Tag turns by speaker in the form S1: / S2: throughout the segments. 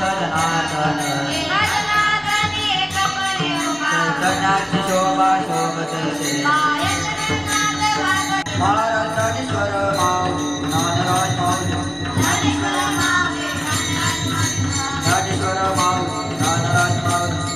S1: जनार्दन चैतन्याची शोभा शोभतसे महाराज ज्ञानेश्वर माऊ ज्ञानराज माऊली ज्ञानेश्वर माऊ ज्ञानराज माऊली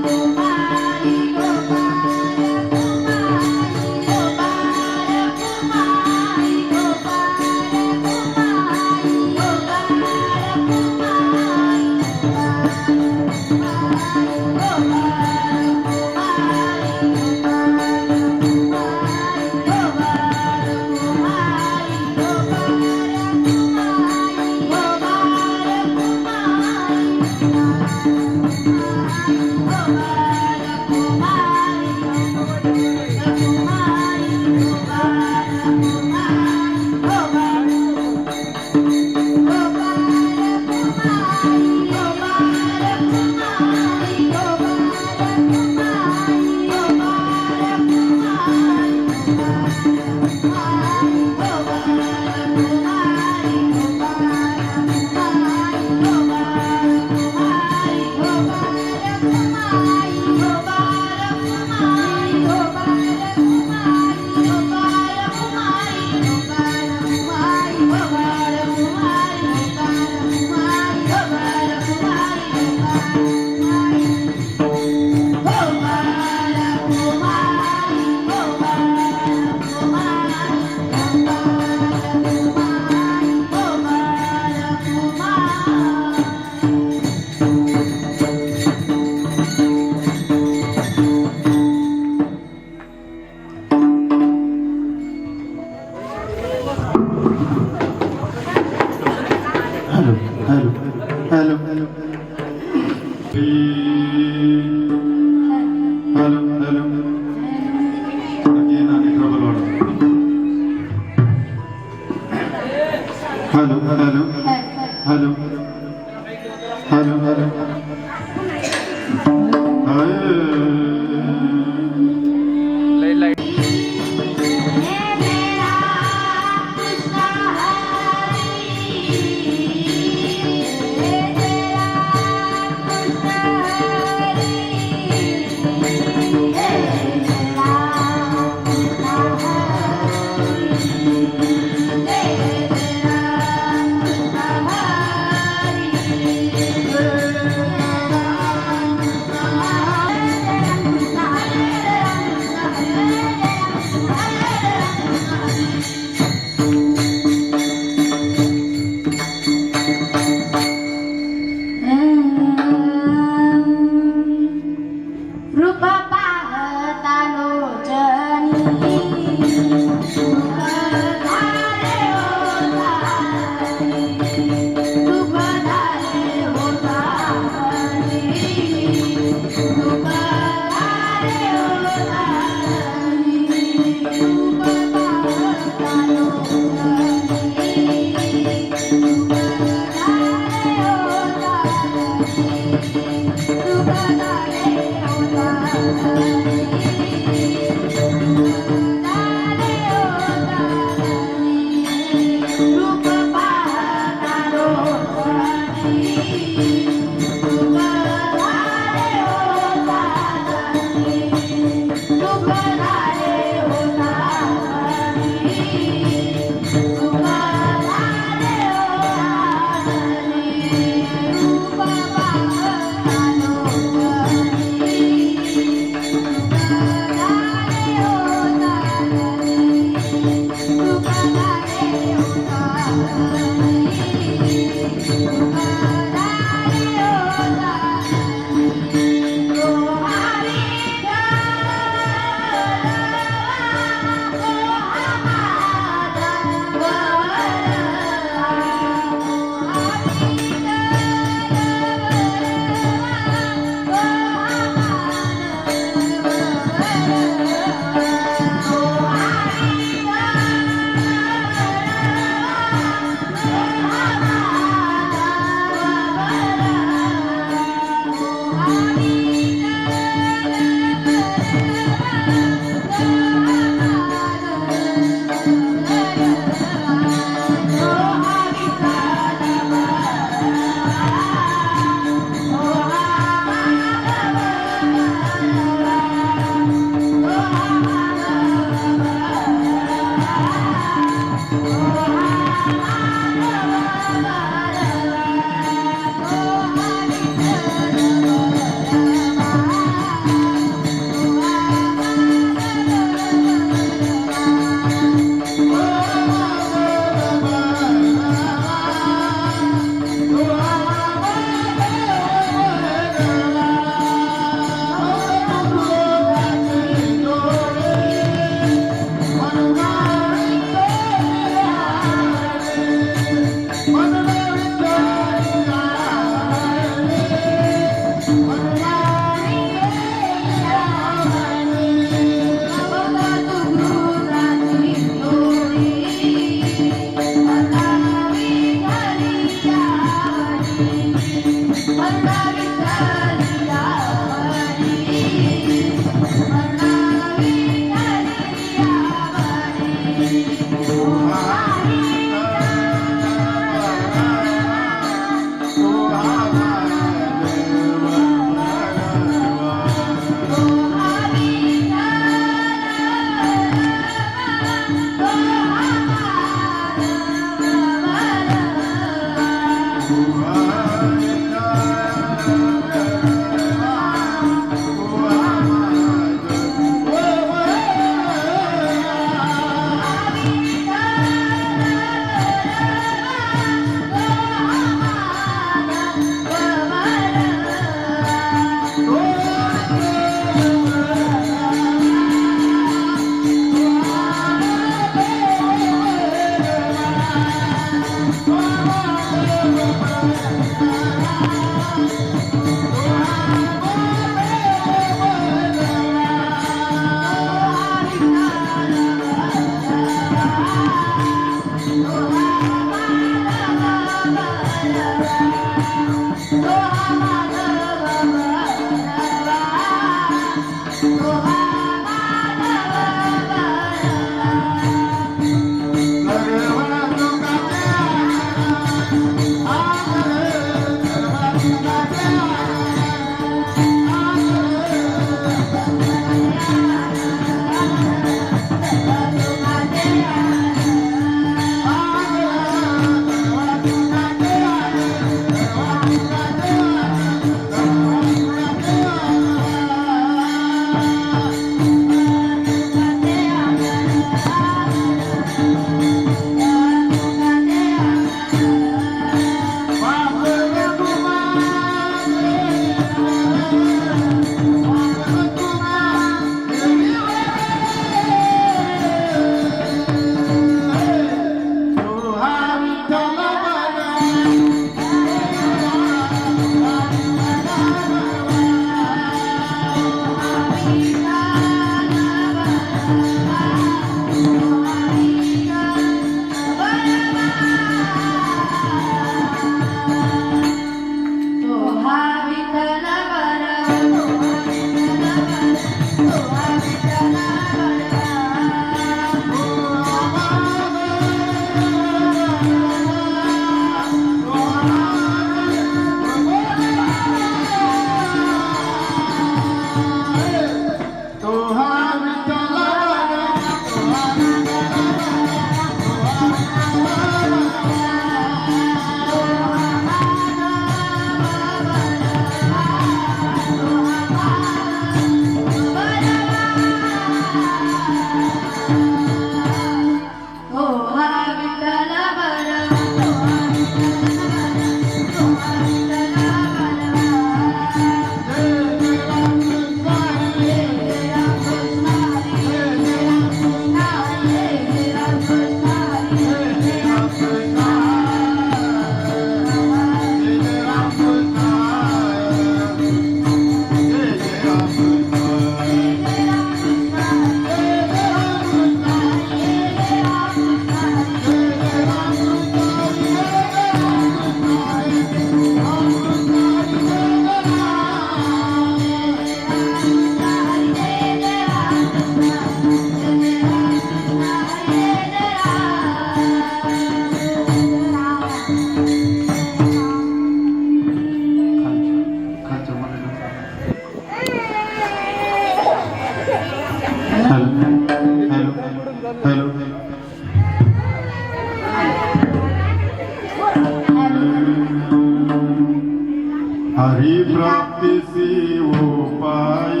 S2: हरिप्राप्तीसी उपाय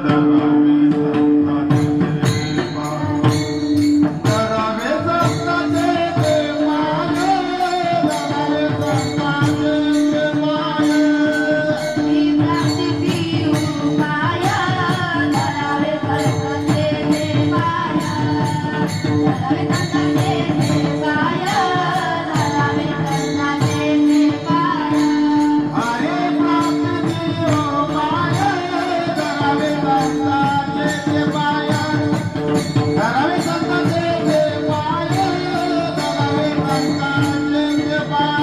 S2: धरावे संतांचे पाय. धरावे संतांचे पाय. धरावे संतांचे पाय.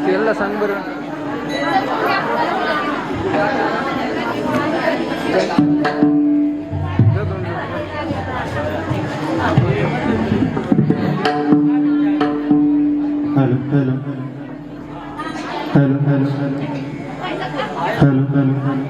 S3: त्याला सांग बरं.
S2: Hello hello hello hello hello hello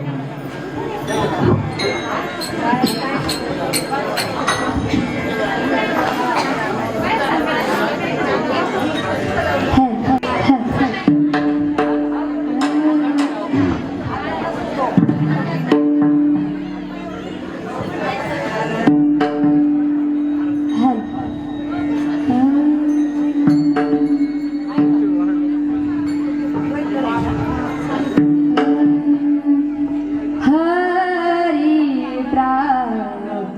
S4: Hari प्राप्ती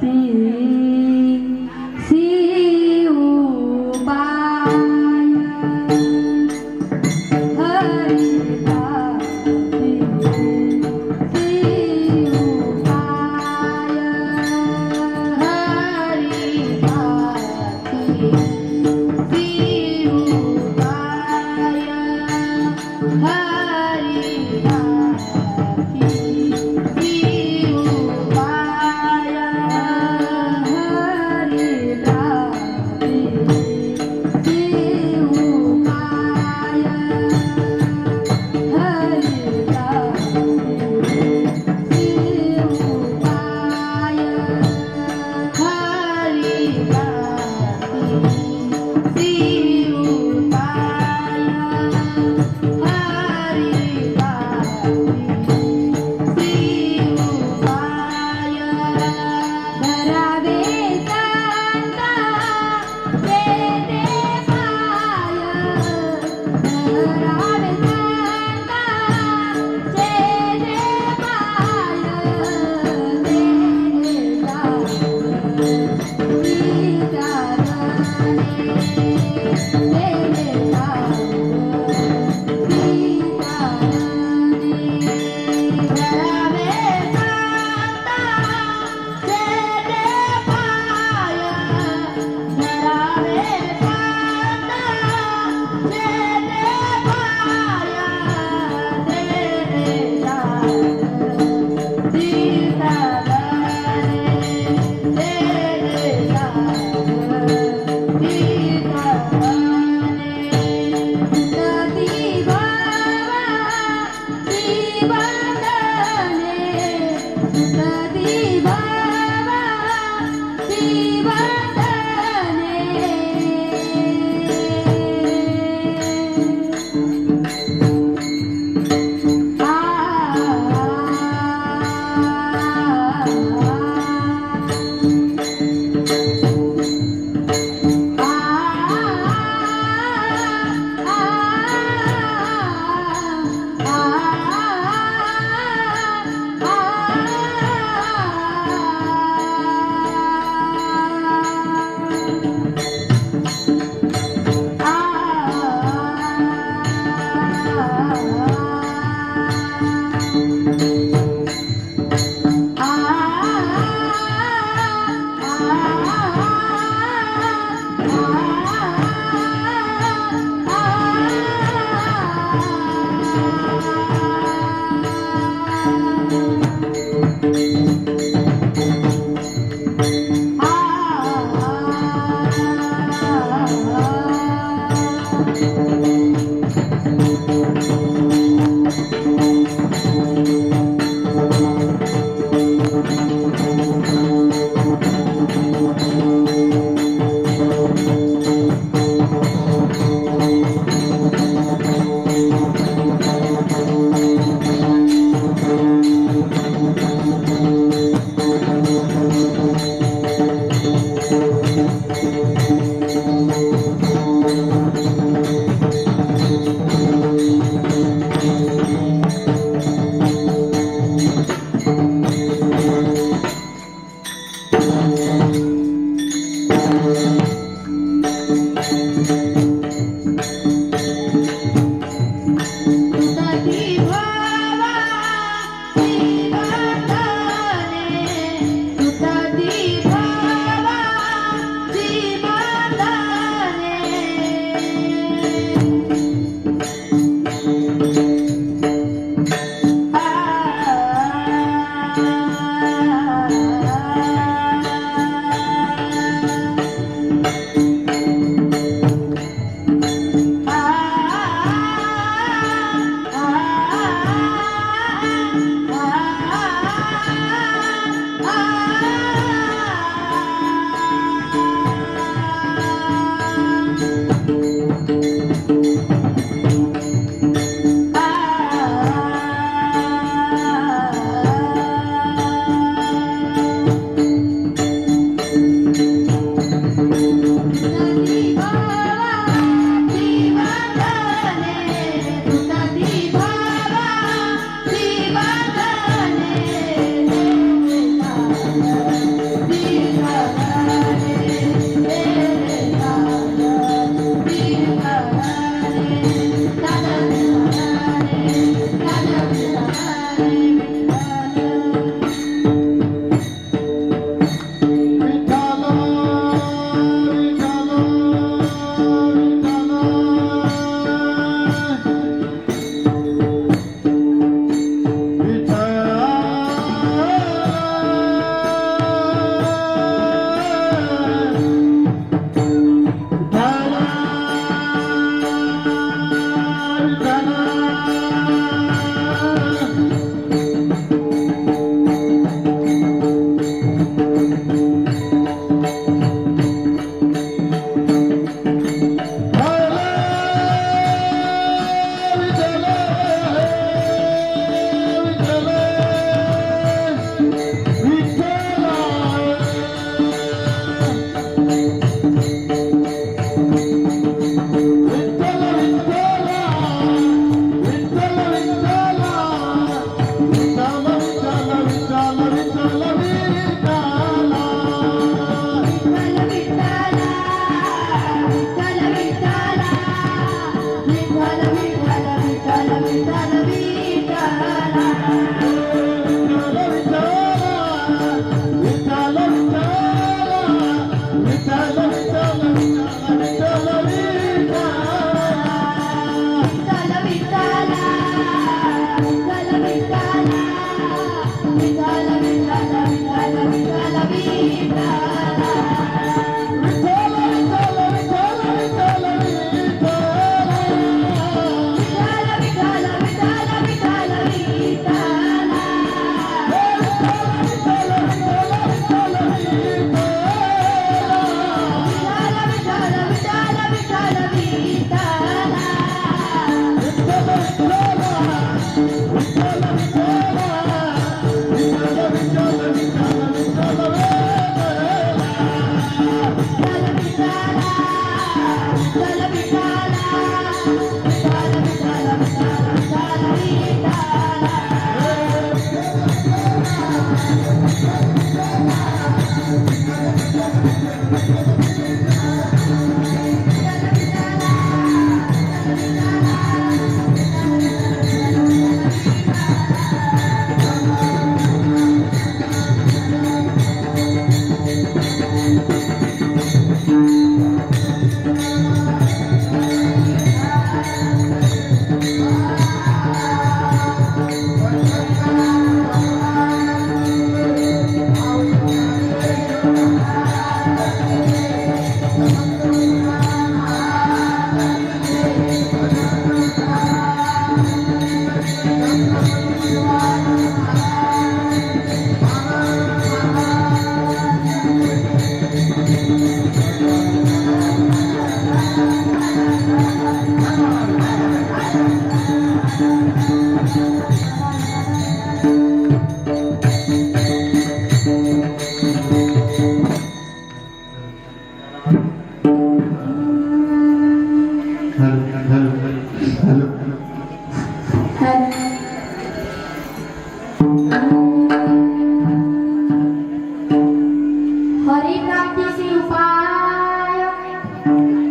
S3: हरिप्राप्तीसी उपाय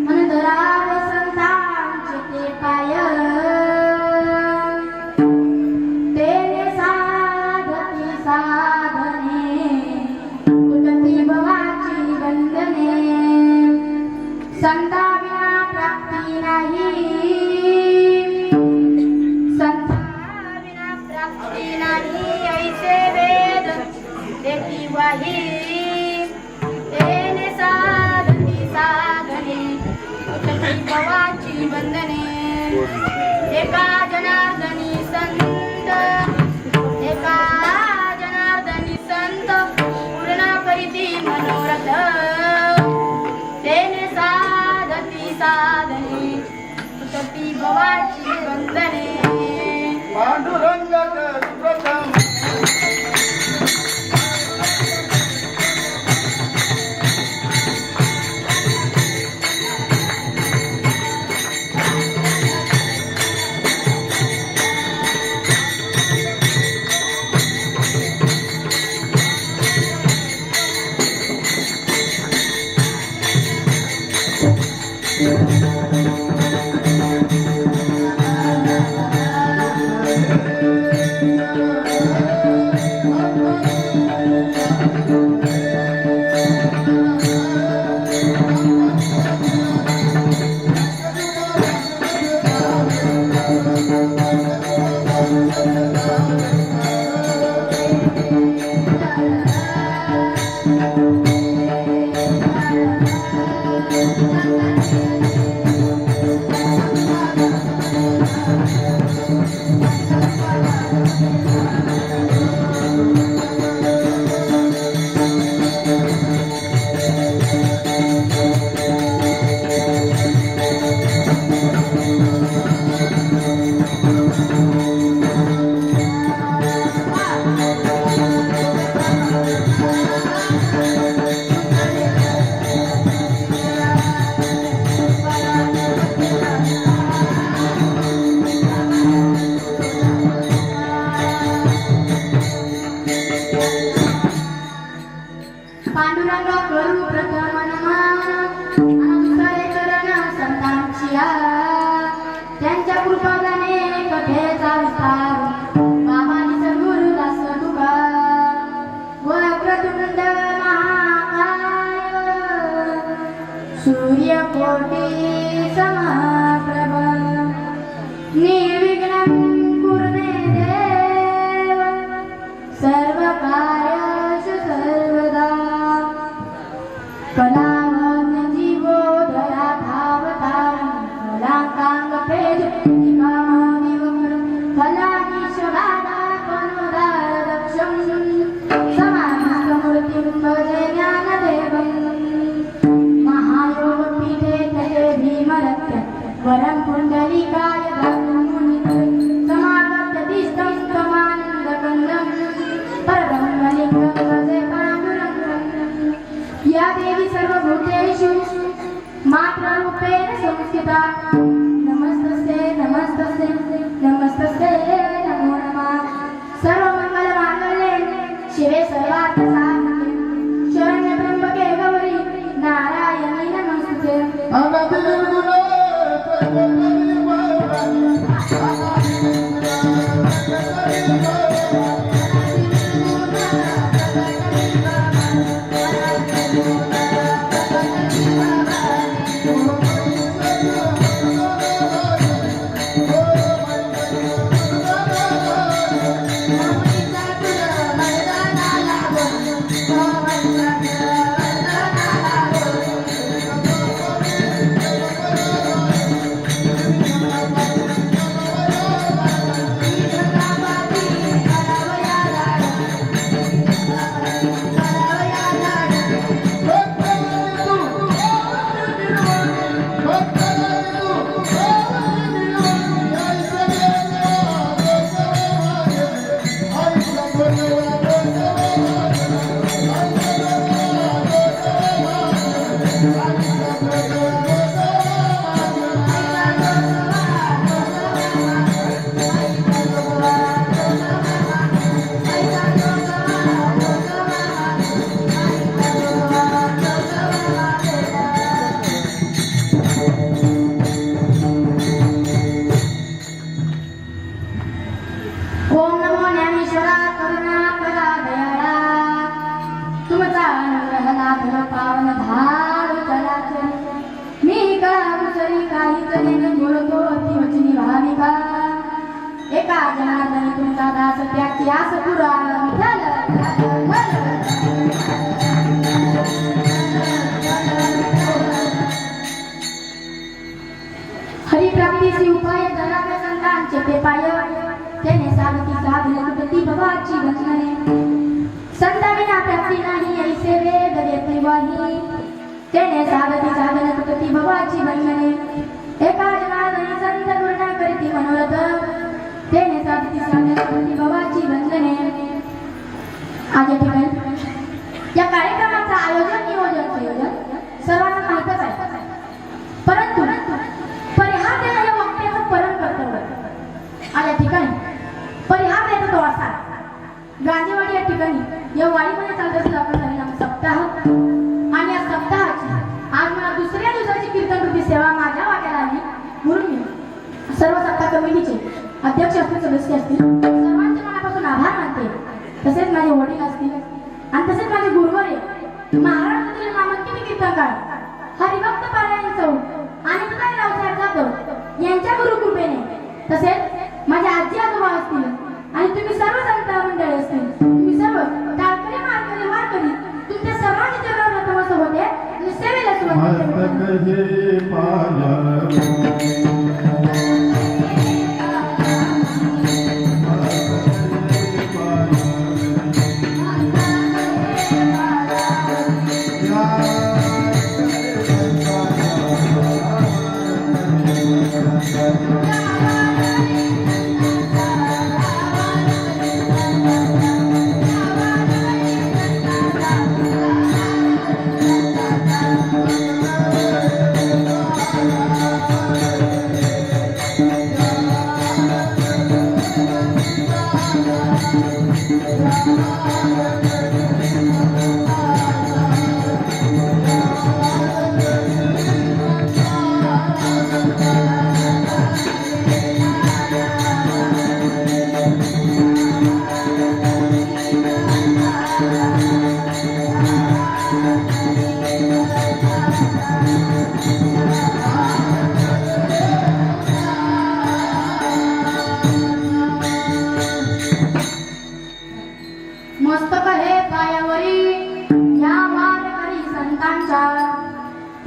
S3: मन धरावे संतांचे ते पाय तेने साधती साधने तुटती भवाची बंधने संता विना प्राप्ती नाही संता विना प्राप्ती नाही ऐसे वेद देती वाही तेने साधती साधने तुटती भवाची बंधने एका जनार्दनी संत एका जनार्दनी संत पूर्ण करीती मनोरथ तेने साधती साधने तुटती भवाची बंधने
S4: पांडुरंग प्रथम
S3: पांडुरंग करू प्रथम नमन अनुसरे चरण संतांची त्यांच्या कृपादाने कथेचा विस्तार बाबांनी सद्गुरु दास तुका वक्रतुंड महाकाय सूर्यकोटी समप्रभ निर्विघ्नं कुरुमे देव सर्व कार्येषु सर्वदा कलावं जीवोदया धावतारं कलाकांग पेज निकामनिवक्रं फलानि शबादा कनुदारदक्षं समानमूर्तिं भजे ज्ञानदेवं महायोगपीठे तटे भीमरत्न वरं पुण्डरीकाय दातुं मुनिते समागत दिष्टं कमानन्दकन्दं परब्रह्मलिङ्गं भजे पाण्डुरङ्गं या देवी सर्वभूतेषु मातृरूपेण संस्थिता नमस्तस्यै नमस्तस्यै नमस्तस्यै नमो नमः सर्वमङ्गलमाङ्गल्ये शिवे सर्वार्थसाधिके शरण्ये त्र्यंबके गौरी नारायणी नमोस्तुते जनार्दनी तुमचा दास त्याची आस पुरा हरिप्राप्तीची उपाय धनाचे संतांचे ते पाय त्याने साधती साधले कुठती भवाची बंधने संता विना प्राप्ती नाही ऐसे वेद देते वाही त्याने साधती साधले कुठती भवाची बंधने एका जनार्दनी संत पूर्ण करीती मनोरथ त्याने साधती साधले कुठती भवाची बंधने आज या ठिकाणी या कार्यक्रमाचं आयोजन नियोजन संयोजन सर्वांना माहीतच आहे परंतु परिहार देणं हे वाक्याचं परम कर्तव्य आज या ठिकाणी परिहार देतो तो असा गांधीवाडी या ठिकाणी या वाडीमध्ये चालत असेल आपण हरिनाम सप्ताह आणि या सप्ताहाची आज मला दुसऱ्या दिवसाची कीर्तन रूपी सेवा माझ्या वाट्याला आली म्हणून मी सर्व सप्ताह कमिटीचे अध्यक्ष असतील सदस्य असतील सर्वांचे मनापासून आभार मानते तसेच माझे वडील असतील आणि तसेच माझे गुरुवारे महाराष्ट्रातील नामांकित कीर्तनकार हरिभक्त पारायण चौक आणि तुकाई रावसाहेब जाधव यांच्या गुरुकृपेने तसेच माझे आजी आजोबा असतील आणि तुम्ही सर्व संत मंडळी असतील तुम्ही सर्व टाळकरी मारकरी वारकरी तुमच्या सर्वांचे चरण नतमस्तक होते आणि सेवेला सुरुवात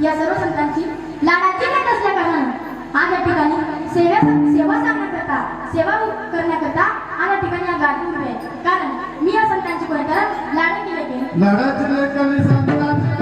S3: या सर्व संतांची लाडाची भेट असल्या कारणाने आज या ठिकाणी सेवा सांगण्याकरता सेवा करण्याकरता आज या ठिकाणी या गाठी उभे आहे कारण मी या संतांची कोणी तर लाड केले
S4: लाडाची लेखनी संतांची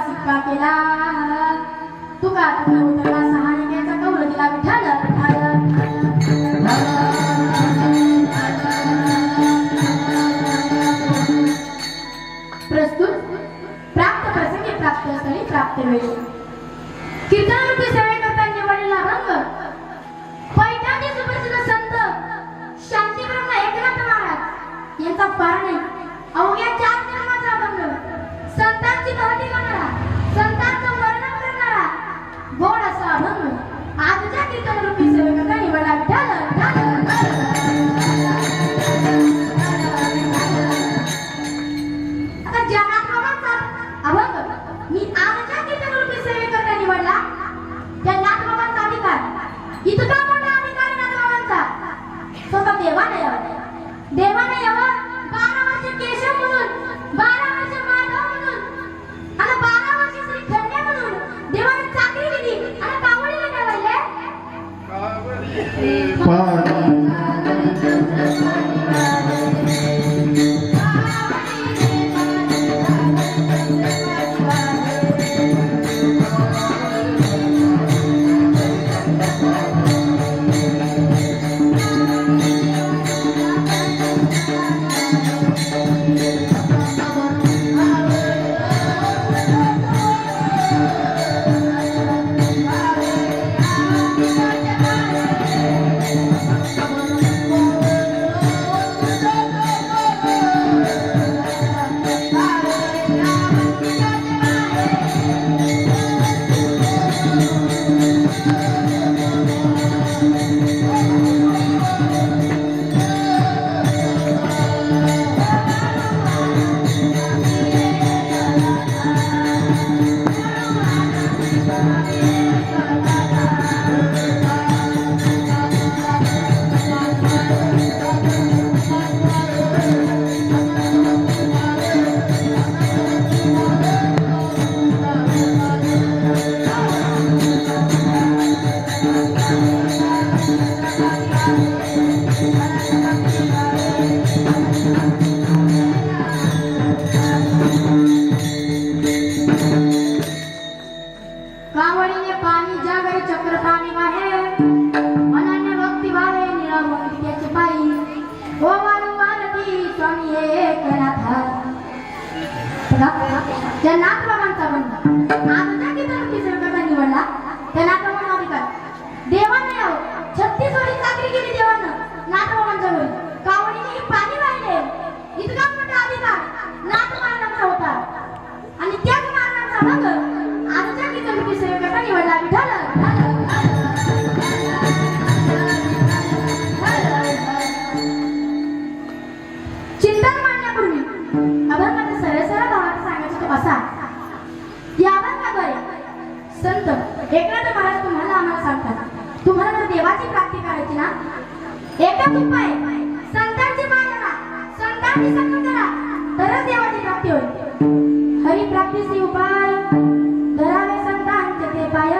S3: सिक्का केला तुका उतरला सहानिकेचा कौल दिला विठाल प्रस्तुत प्राप्त प्रसंगी प्राप्त स्थळी प्राप्त वेळी कीर्तनारूपी सेवेकरता निवडलेला रंग पैठणचे सुप्रसिद्ध संत शांतीब्रह्म एकनाथ महाराज यांचा पारणे अवघ्या 4 जन्माचा अभंग संतांची महती करणारा संतांचं वर्णन करणारा गोड असा अभंग आजच्या कीर्तनरूपी सेवेकरता निवडला विठाल आता जगात बाबांचा अभंग मी आजच्या कीर्तनरूपी सेवेकरता निवडला त्या नाथ बाबांचा अधिकार इतका मोठा अधिकार नाथ बाबांचा स्वतः देवाने यावं 12 वर्ष केशव म्हणून 12 वर्ष माधव म्हणून आणि 12 वर्ष श्री खंड्या म्हणून देवाने चाकरी दिली आणि कावडीला ठेवले एकनाथा त्या नाथबाबांचा बंध आजच्या की तर सेवकाचा निवडला त्या नाथबाबांना अधिकार देवाने 36 वर्षी चाकरी केली देवानं नाथबाबांच्या घरी कावडीने पाणी वाहिले इतका मोठा अधिकार नाथ महाराजांचा होता आणि त्याच महाराजांचा भंग आजच्या की तर सेवकाचा निवडला विठ्ठल चिंतन मांडण्यापूर्वी अभंगाचा सरळ भावात सांगायचं तो असा या अभंगाद्वारे संत एकनाथ महाराज तुम्हाला आम्हाला सांगतात तुम्हाला जर देवाची प्राप्ती करायची ना एकच उपाय संतांची मानना संतांची संगत करा तरच देवाची प्राप्ती होईल हरी प्राप्तीचे उपाय धरावे संतांचे ते पाय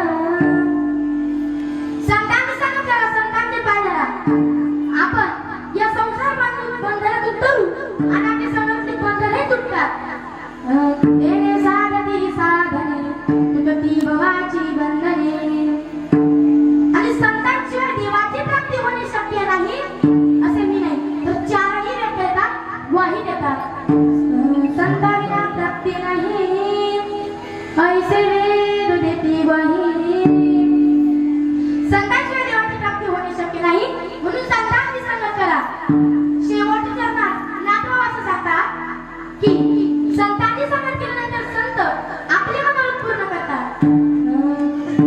S3: संतांची संगत करा संतांचे पाय धरा आपण या संसार बंधनात उतरू आणि आपली संगतीत बंधने तुटतात देणे साधती साधने तुटती भवाची बंधने आणि संतांशिवाय देवाची प्राप्ती होणे शक्य नाही असे मी नाही तर चारही व्यक्तीतात वाही देतात संतांना प्राप्ती नाही ऐसे वेद देती वाही संतांशिवाय देवाची प्राप्ती होणे शक्य नाही म्हणून संतांची संगत करा शेवटच्या चरणात नाथबाबा असं सांगतात की संतांची संगत केल्यानंतर संत आपले मनोरथ पूर्ण करतात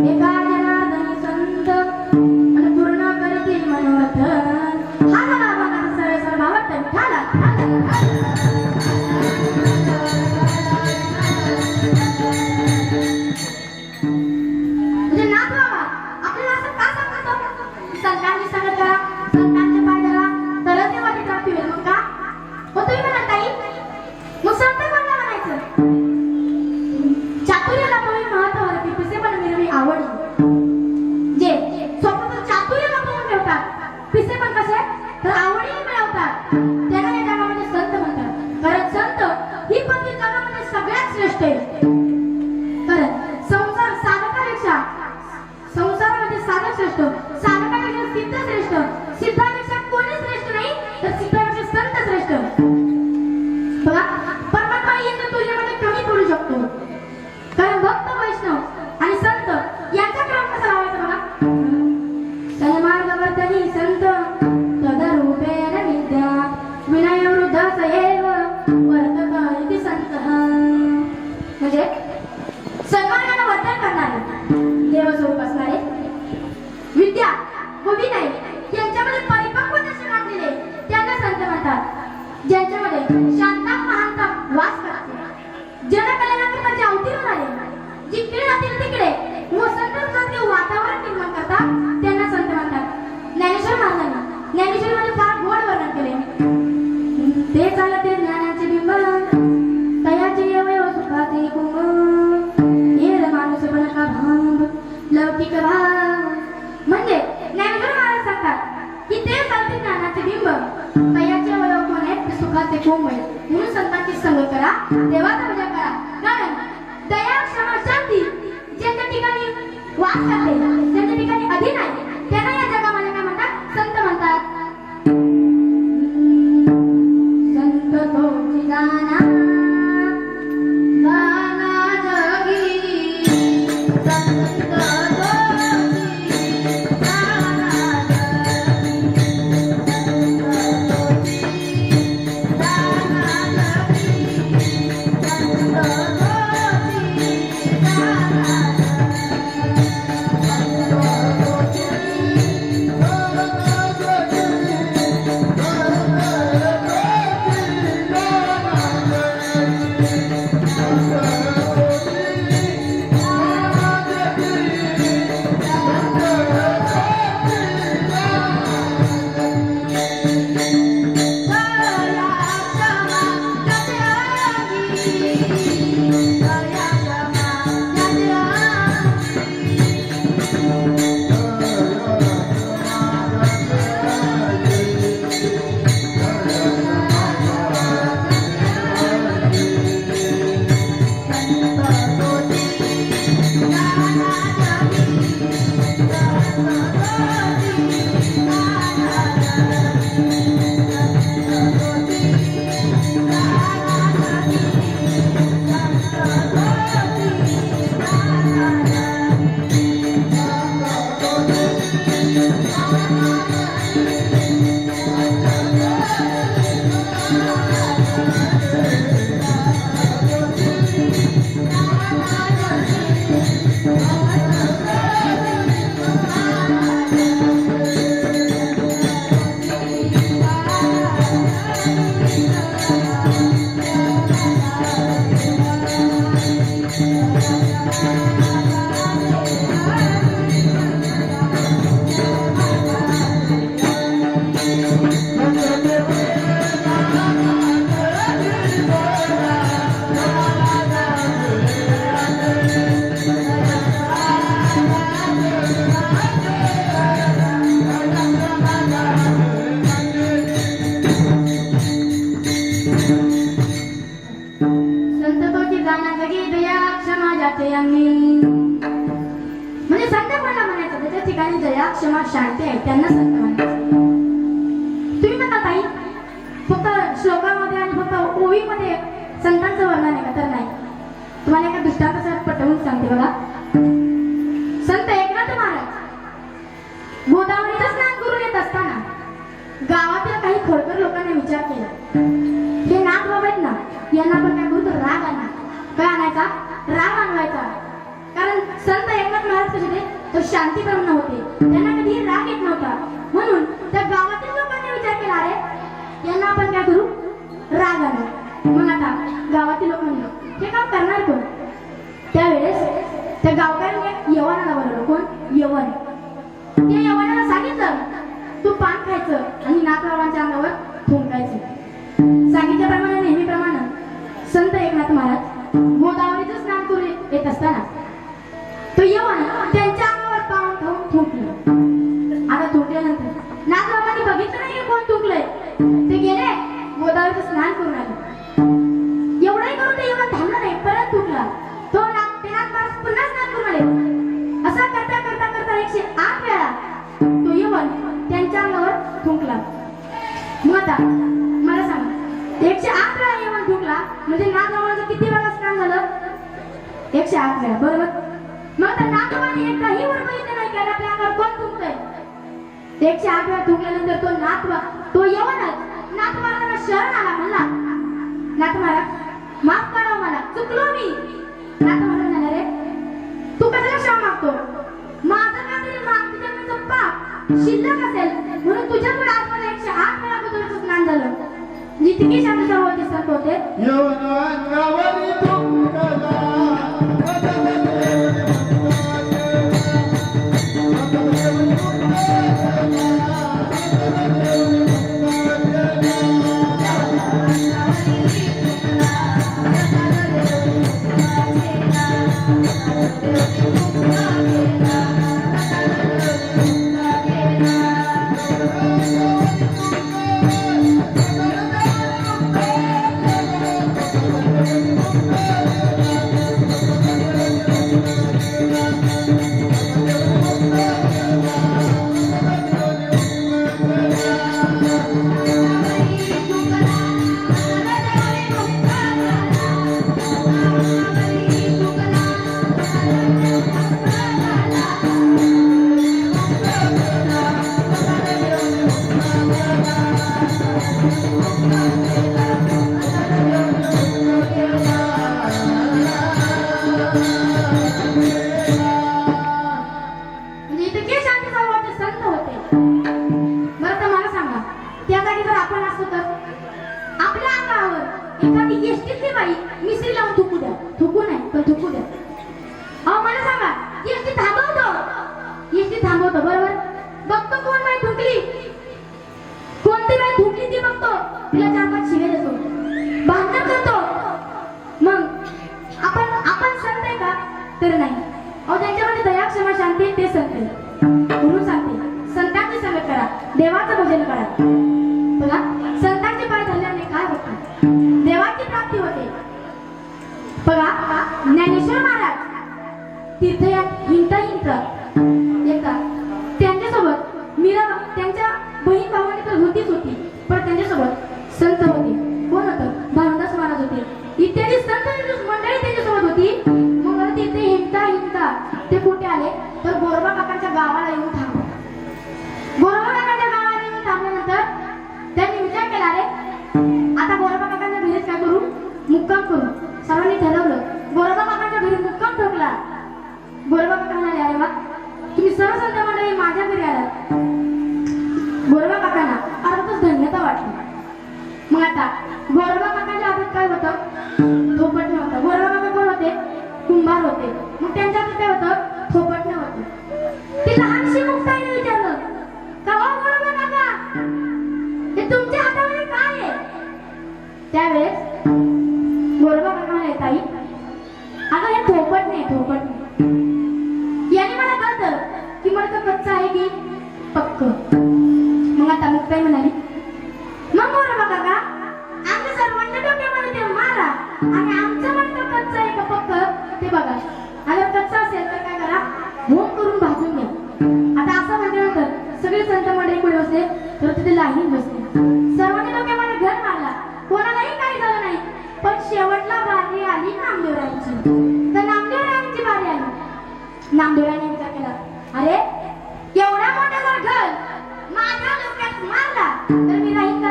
S3: एका जनार्दनी संत आणि पूर्ण करते मनोरथ हा झाला अभंगाचा सरळ भावार्थ विठाला म्हणजे नाथबाबा आपल्याला असं का सांगतो संतांची संगत करा संतांचे पाय धरा तरच देवाची प्राप्ती होईल मग का हो तुम्ही म्हणत नाही मग संत कोणाला म्हणायचं चातुर्याला पाहून महत्वावरती पिसे पण मिरवी आवडली जे स्वतःचं चातुर्य लपवून ठेवतात पिसे पण कसे तर आवडीने मिळवतात त्यांना या जगामध्ये संत म्हणतात कारण संत ही पदवी जगामध्ये सगळ्यात श्रेष्ठ आहे कारण संसार साधकापेक्षा संसारामध्ये साधक श्रेष्ठ साधकापेक्षा सिद्ध श्रेष्ठ सिद्धापेक्षा कोणी श्रेष्ठ नाही तर सिद्धापेक्षा संत श्रेष्ठ बघा परमात्मा यांच्या तुलनेमध्ये कमी पडू शकतो कारण भक्त वैष्णव आणि संत यांचा क्रम कसा लावायचा बघा सन्मार्गवर्तनी संत तदरूपेण विद्या विनय वृद्ध सएव वर्तत इति संत म्हणजे सन्मार्गाने वर्तन करणारे देवस्वरूप असणारे विद्या व विनय यांच्यामध्ये परिपक्व दर्शन आणलेले त्यांना संत म्हणतात ज्यांच्यामध्ये शांता महानता वास करते जनकल्याणाकरता जे अवतीर्ण झाले जिकडे जातील तिकडे वसंतसारखे वातावरण निर्माण करतात त्यांना संत म्हणतात ज्ञानेश्वर महाराजांनी ज्ञानेश्वरीमध्ये फार गोड वर्णन केले ते चालते ज्ञानाचे बिंब तयाचे अवयव सुखाचे कुंभ येर माणूस पण का भांब लौकिक भाव म्हणजे ज्ञानेश्वर महाराज सांगतात की ते चालते ज्ञानाचे बिंब तयाचे अवयव कोण आहेत सुखाचे कुंभ म्हणून संतांची संगत करा देवाचा पूजा करा कारण दया क्षमा शांती ज्यांच्या ठिकाणी वास करते ज्यांच्या ठिकाणी अधीन आहे त्यांना या जगामध्ये काय म्हणतात संत म्हणतात संत तोची गाना गाना जगी संत
S5: Thank you.
S3: ठिकाणी दया क्षमा शांती आहे त्यांना संत म्हणतात. तुम्ही म्हणता ताई फक्त श्लोकामध्ये आणि फक्त ओवीमध्ये संतांचं वर्णन आहे का? तर नाही. तुम्हाला एका दृष्टांतासह पटवून सांगते बघा. संत एकनाथ महाराज गोदावरीचं स्नान करून येत असताना गावातील काही खोडकर लोकांनी विचार केला, हे नाथ बाबा आहेत ना, यांना पण काय करू तर राग आणा. काय आणायचा? राग आणवायचा. कारण संत एकनाथ महाराज कसे होते तर शांतीप्रमाणे होते, त्यांना कधीही राग येत नव्हता. म्हणून त्या गावातील लोकांनी विचार केला, अरे यांना आपण काय करू? राग आणू. मग आता गावातील लोक म्हणले, हे काम करणार कोण? त्यावेळेस त्या गावकऱ्यांनी यवनाला बोलवलं. कोण? यवन. त्या यवनाला सांगितलं, तू पान खायचं आणि नाथबाबांच्या अंगावर थुंकायचं. सांगितल्याप्रमाणे नेहमीप्रमाणे संत एकनाथ महाराज गोदावरीचं स्नान करून येत असताना तो यवन त्यांच्या अंगावर पान खाऊन थुंकलं. आता थुंकल्यानंतर नाथबाबांनी बघितलं नाही कोण थुंकलंय, ते गेले गोदावरीचं स्नान करून आले. एवढंही करून ते यवन थांबलं नाही, परत थुंकला. तो नाथ महाराज पुन्हा स्नान करून आले. असं करता करता करता 108 वेळा तो यवन त्यांच्या अंगावर थुंकला. मग आता मला सांगा, 108 वेळा यवन थुंकला म्हणजे नाथबाबांचं किती वेळा स्नान झालं? 108 वेळा, बरोबर. मग आता नाथबाबांनी एकदाही वर बघितलं नाही की आपल्या अंगावर कोण थुंकतंय. 108 वेळा थुंकल्यानंतर तो यवन नाथ महाराजांना शरण आला. म्हणला, नाथ महाराज माफ करा मला, चुकलो मी. नाथ महाराज म्हणाले, तू कशाला क्षमा मागतो? माझं काहीतरी मागच्या जन्माचं पाप शिल्लक असेल म्हणून तुझ्यामुळे आजपर्यंत 108 वेळा गोदावरीचं स्नान झालं. जितके शांत होते संत होते.
S4: यवन अंगावरी थुंकला,
S3: देवाचं भजन करा. बघा संतांचे पाय धरल्याने काय होते? देवाची प्राप्ती होते. बघा ज्ञानेश्वर महाराज तीर्थयात हिंडता एकदा त्यांच्यासोबत मीरा त्यांच्या बहीण भावाने तर होतीच होती, पण त्यांच्यासोबत संत होते. कोण होतं? भानुदास महाराज होते. इत्यादी संत मंडळी त्यांच्यासोबत होती. मग तिथे हिंडता ते कुठे आले तर गोरबा काकांच्या गावाला येऊन थांबले. गोरबा काकांच्या गावाला येऊन थांबल्यानंतर त्यांनी विचार केला, रे आता गोरबा काकांच्या घरीच काय करू? मुक्काम करू. सर्वांनी ठरवलं. गोरबा काकांच्या घरी मुक्काम ठोकला. गोरबा काका म्हणाले, अरे वा तुम्ही सर्व संत मंडळी माझ्या घरी आलात. गोरबा काकांना अर्थातच धन्यता वाटली. मग आता गोरबा काकांच्या हातात काय होतं? थोपटणं होतं. गोरबा काका कोण होते? कुंभार होते. मग त्यांच्या हातात काय होतं? थोपटणं होतं. ती लहानशी मुक्ताईने विचारलं, का हो गोरबा काका, हे तुमच्या हातामध्ये काय आहे? त्यावेळेस गोरबा काका म्हणाले, ताई अगं हे थोपट नाही, थोपट नाही. याने मला कळतं की मडकं कच्चं आहे की पक्क. मग आता मुक्ताई म्हणाली, मग गोरबा काका आमच्या सर्वांच्या डोक्यामध्ये ते मारा आणि आमचं मडकं कच्चं आहे का पक्क ते बघा. अगर कच्चं असेल तर काय करा, होम करून भाजून घ्या. आता तर नामदेवरायांची बारी आली. नामदेवरायांनी विचार केला, अरे एवढा मोठा जर घर माझ्या डोक्यात मारला तर मी राहील का?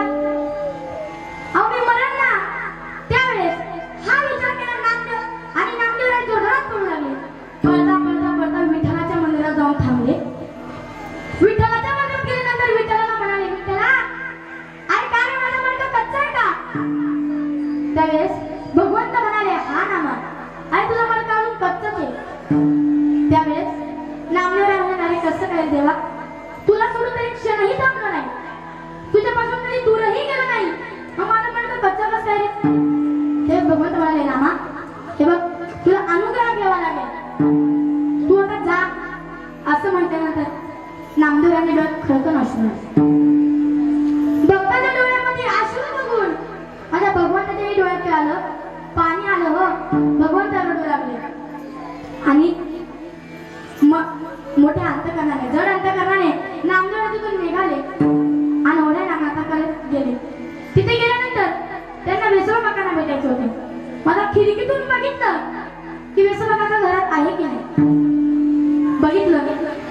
S3: अहो मी मरण ना. त्यावेळेस हा विचार केला नामदेव आणि नामदेवराय जोरात पळू लागले. पळता पळता पळता विठ्ठलाच्या मंदिरात जाऊन थांबले. विठ्ठलाच्या मंदिरात गेल्यानंतर विठ्ठलाला म्हणाले, विठ्ठला अरे का रे माझा मार्ग कच्चा आहे का? त्यावेळेस भगवंत म्हणाले, हा नामा अरे तुझा मार्ग अजून कच्चाच आहे. त्यावेळेस नामदेवराय म्हणाले, कसं काय देवा, तुला सोडून तरी क्षणही थांबलो नाही, तुझ्यापासून तरी दूरही गेलो नाही, मग माझा मार्ग कच्चा कसा आहे रे? ते भगवंत म्हणाले, नामा हे बघ तुला अनुग्रह घ्यावा लागेल, तू आता जा. असं म्हटल्यानंतर नामदेवरायांनी डोळ्यात खळखळ अश्रू आले. भक्ताच्या डोळ्यामध्ये अश्रू बघून माझ्या भगवंताच्या डोळ्यात काय आलं, पाणी आलं. हो भगवंत रडू लागले आणि मोठ्या अंतकरणाने जड अंतकरणाने नामदेवराय तिथून निघाले आणि ओढ्या नाकाकडे गेले. तिथे गेल्यानंतर त्यांना वेसोबा काकांना भेटायचं होतं. मला खिडकीतून बघितलं की वेसोबा काका घरात आहे की नाही. बघितलं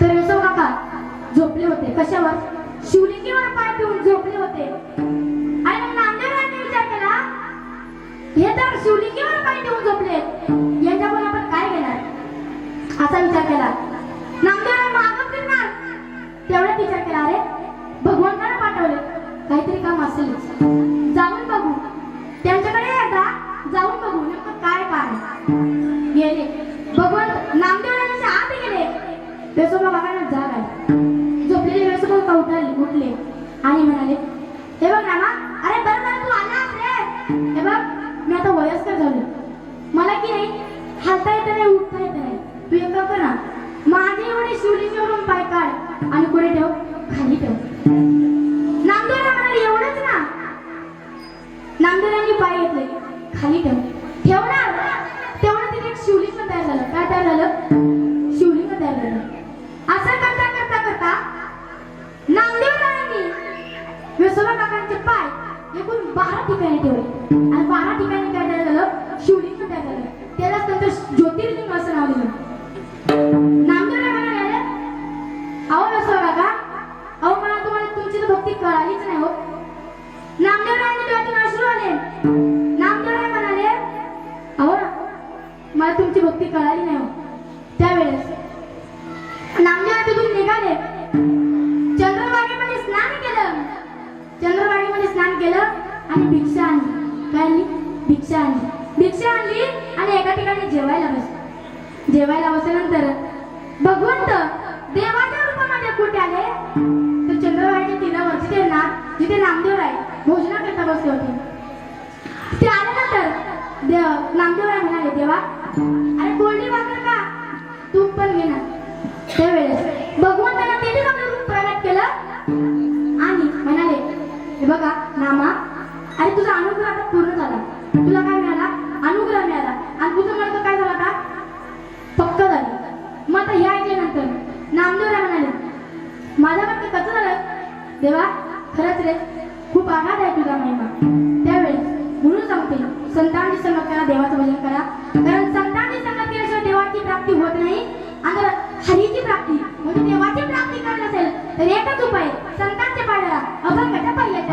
S3: तर वेसोबा काका झोपले होते. कशावर? शिवलिंगीवर पाय ठेवून झोपले होते. आणि मग नामदेवरायांनी विचार केला, हे तर शिवलिंगीवर पाय ठेवून झोपले, यांच्याकडून आपण काय घेणार? असा विचार केला. नामदेवराय मागं फिरणार. तेवढ्यात विचार केला, अरे भगवंताने पाठवले, काहीतरी काम असेल, जाऊन बघू. त्यांच्याकडे एकदा जाऊन बघू नेमकं काय काम. गेले भगवंत नामदेवरायांच्या आत गेले. वेसोबा बाबांना जाग आली. झोपलेले वेसोबा काका उठले आणि म्हणाले, हे बघ नामा, अरे बरं झालं तू आलास रे. हे बघ मी आता वयस्कर झालो, मला की नाही हालता येत नाही, उठता येत नाही. तू एक कर ना, माझे एवढे शिवलिंगीवरून पाय काढ आणि पुढे ठेव, खाली ठेव. नामदेवराय म्हणाले, एवढंच ना. नामदेवरायांनी पाय घेतले, खाली ठेव. ठेवणार तेवढं तिथे एक शिवलिंग तयार झालं. काय तयार झालं? शिवलिंग तयार झालं. असं करता करता करता नामदेवरायांनी वेसोबा काकांचे पाय एकूण 12 ठिकाणी ठेवले आणि 12 ठिकाणी काय तयार झालं? शिवलिंग तयार झालं. त्यालाच नंतर ज्योतिर्लिंग असं नाव दिलं. नामदेवराय म्हणाले, अहो वेसोबा काका, अहो मला तुम्हाला तुमची तर भक्ती कळालीच नाही. हो नामदेवरायांनी डोळ्यातून अश्रू आले. नामदेवराय म्हणाले, अहो मला तुमची भक्ती कळाली नाही. हो त्यावेळेस नामदेवराय तिथून निघाले. चंद्रभागेमध्ये स्नान केलं. चंद्रभागेमध्ये स्नान केलं आणि भिक्षा आणली. काय आणली? भिक्षा आणली. भिक्षा आणली आणि एका ठिकाणी जेवायला बसले. जेवायला बसल्यानंतर भगवंत देवाच्या रूपामध्ये कुठे आले? तर चंद्रभागेच्या तीरावर जिथे नामदेवराय भोजनाकरता बसले होते. ते आल्यानंतर नामदेवराय म्हणाले, देवा अरे कोरडी भाकर का, तूप पण घे ना. त्यावेळेस भगवंताने तेथेच आपलं रूप प्रगट केलं आणि म्हणाले, हे बघा नामा, अरे तुझा अनुग्रह आता पूर्ण झाला. तुला काय मिळाला? अनुग्रह मिळाला. आणि तुझं मार्ग काय झाला? आता पक्क झालं. मग आता हे ऐकल्यानंतर नामदेवराय म्हणाले, माझा मार्ग कसं झालं? देवा खरंच रे, खूप आघात आहे तुझा महिमा. त्यावेळेस म्हणून सांगते, संतांची संगत करा, देवाचं भजन करा. कारण संतांची संगत केल्याशिवाय देवाची प्राप्ती होत नाही. आणि हरीची प्राप्ती म्हणजे देवाची प्राप्ती करायला असेल तर एकच उपाय, संतांचे पाय धरा, अभंगाच्या पहिल्याच्या.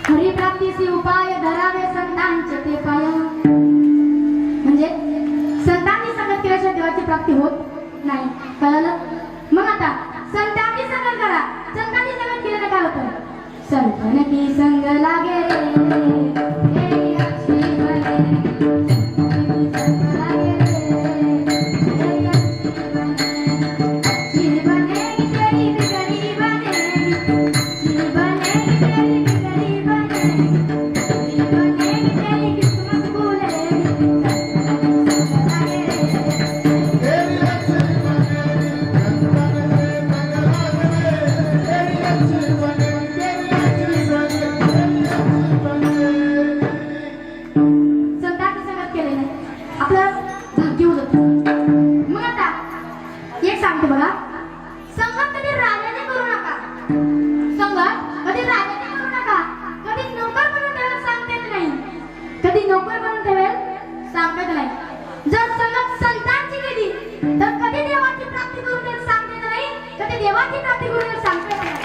S3: हरिप्राप्तीसी उपाय धरावे संतांचे ते पाय. म्हणजे संतांनी संगत केल्याशिवाय देवाची प्राप्ती होत नाही. कळलं? मग आता संतांनी संगत करा. संतांनी संगत केल्याने काय होतं? संतन की संग लागे रे हे अच्छी बने. संग लागे रे हे अच्छी बने. अच्छी बनेगी तेरी बिगड़ी बनेगी. अच्छी बनेगी तेरी बिगड़ी बनेगी. अच्छी बनेगी तेरी किस्मत खुलेगी. संग लागे रे संतांनी संगत केलेलं आपलं भाग्य होतं. मग आता एक सांगते बघा, संगत कधी राजाने करू नका. संगत कधी राजाने करू नका. कधी नोकर बनून ठेवेल सांगता येत नाही. कधी नोकर बनून ठेवेल सांगता येत नाही. जर संगत संतांची केली तर कधी देवाची प्राप्ती करून देईल सांगता येत नाही. कधी देवाची प्राप्ती करून देईल सांगता येत नाही.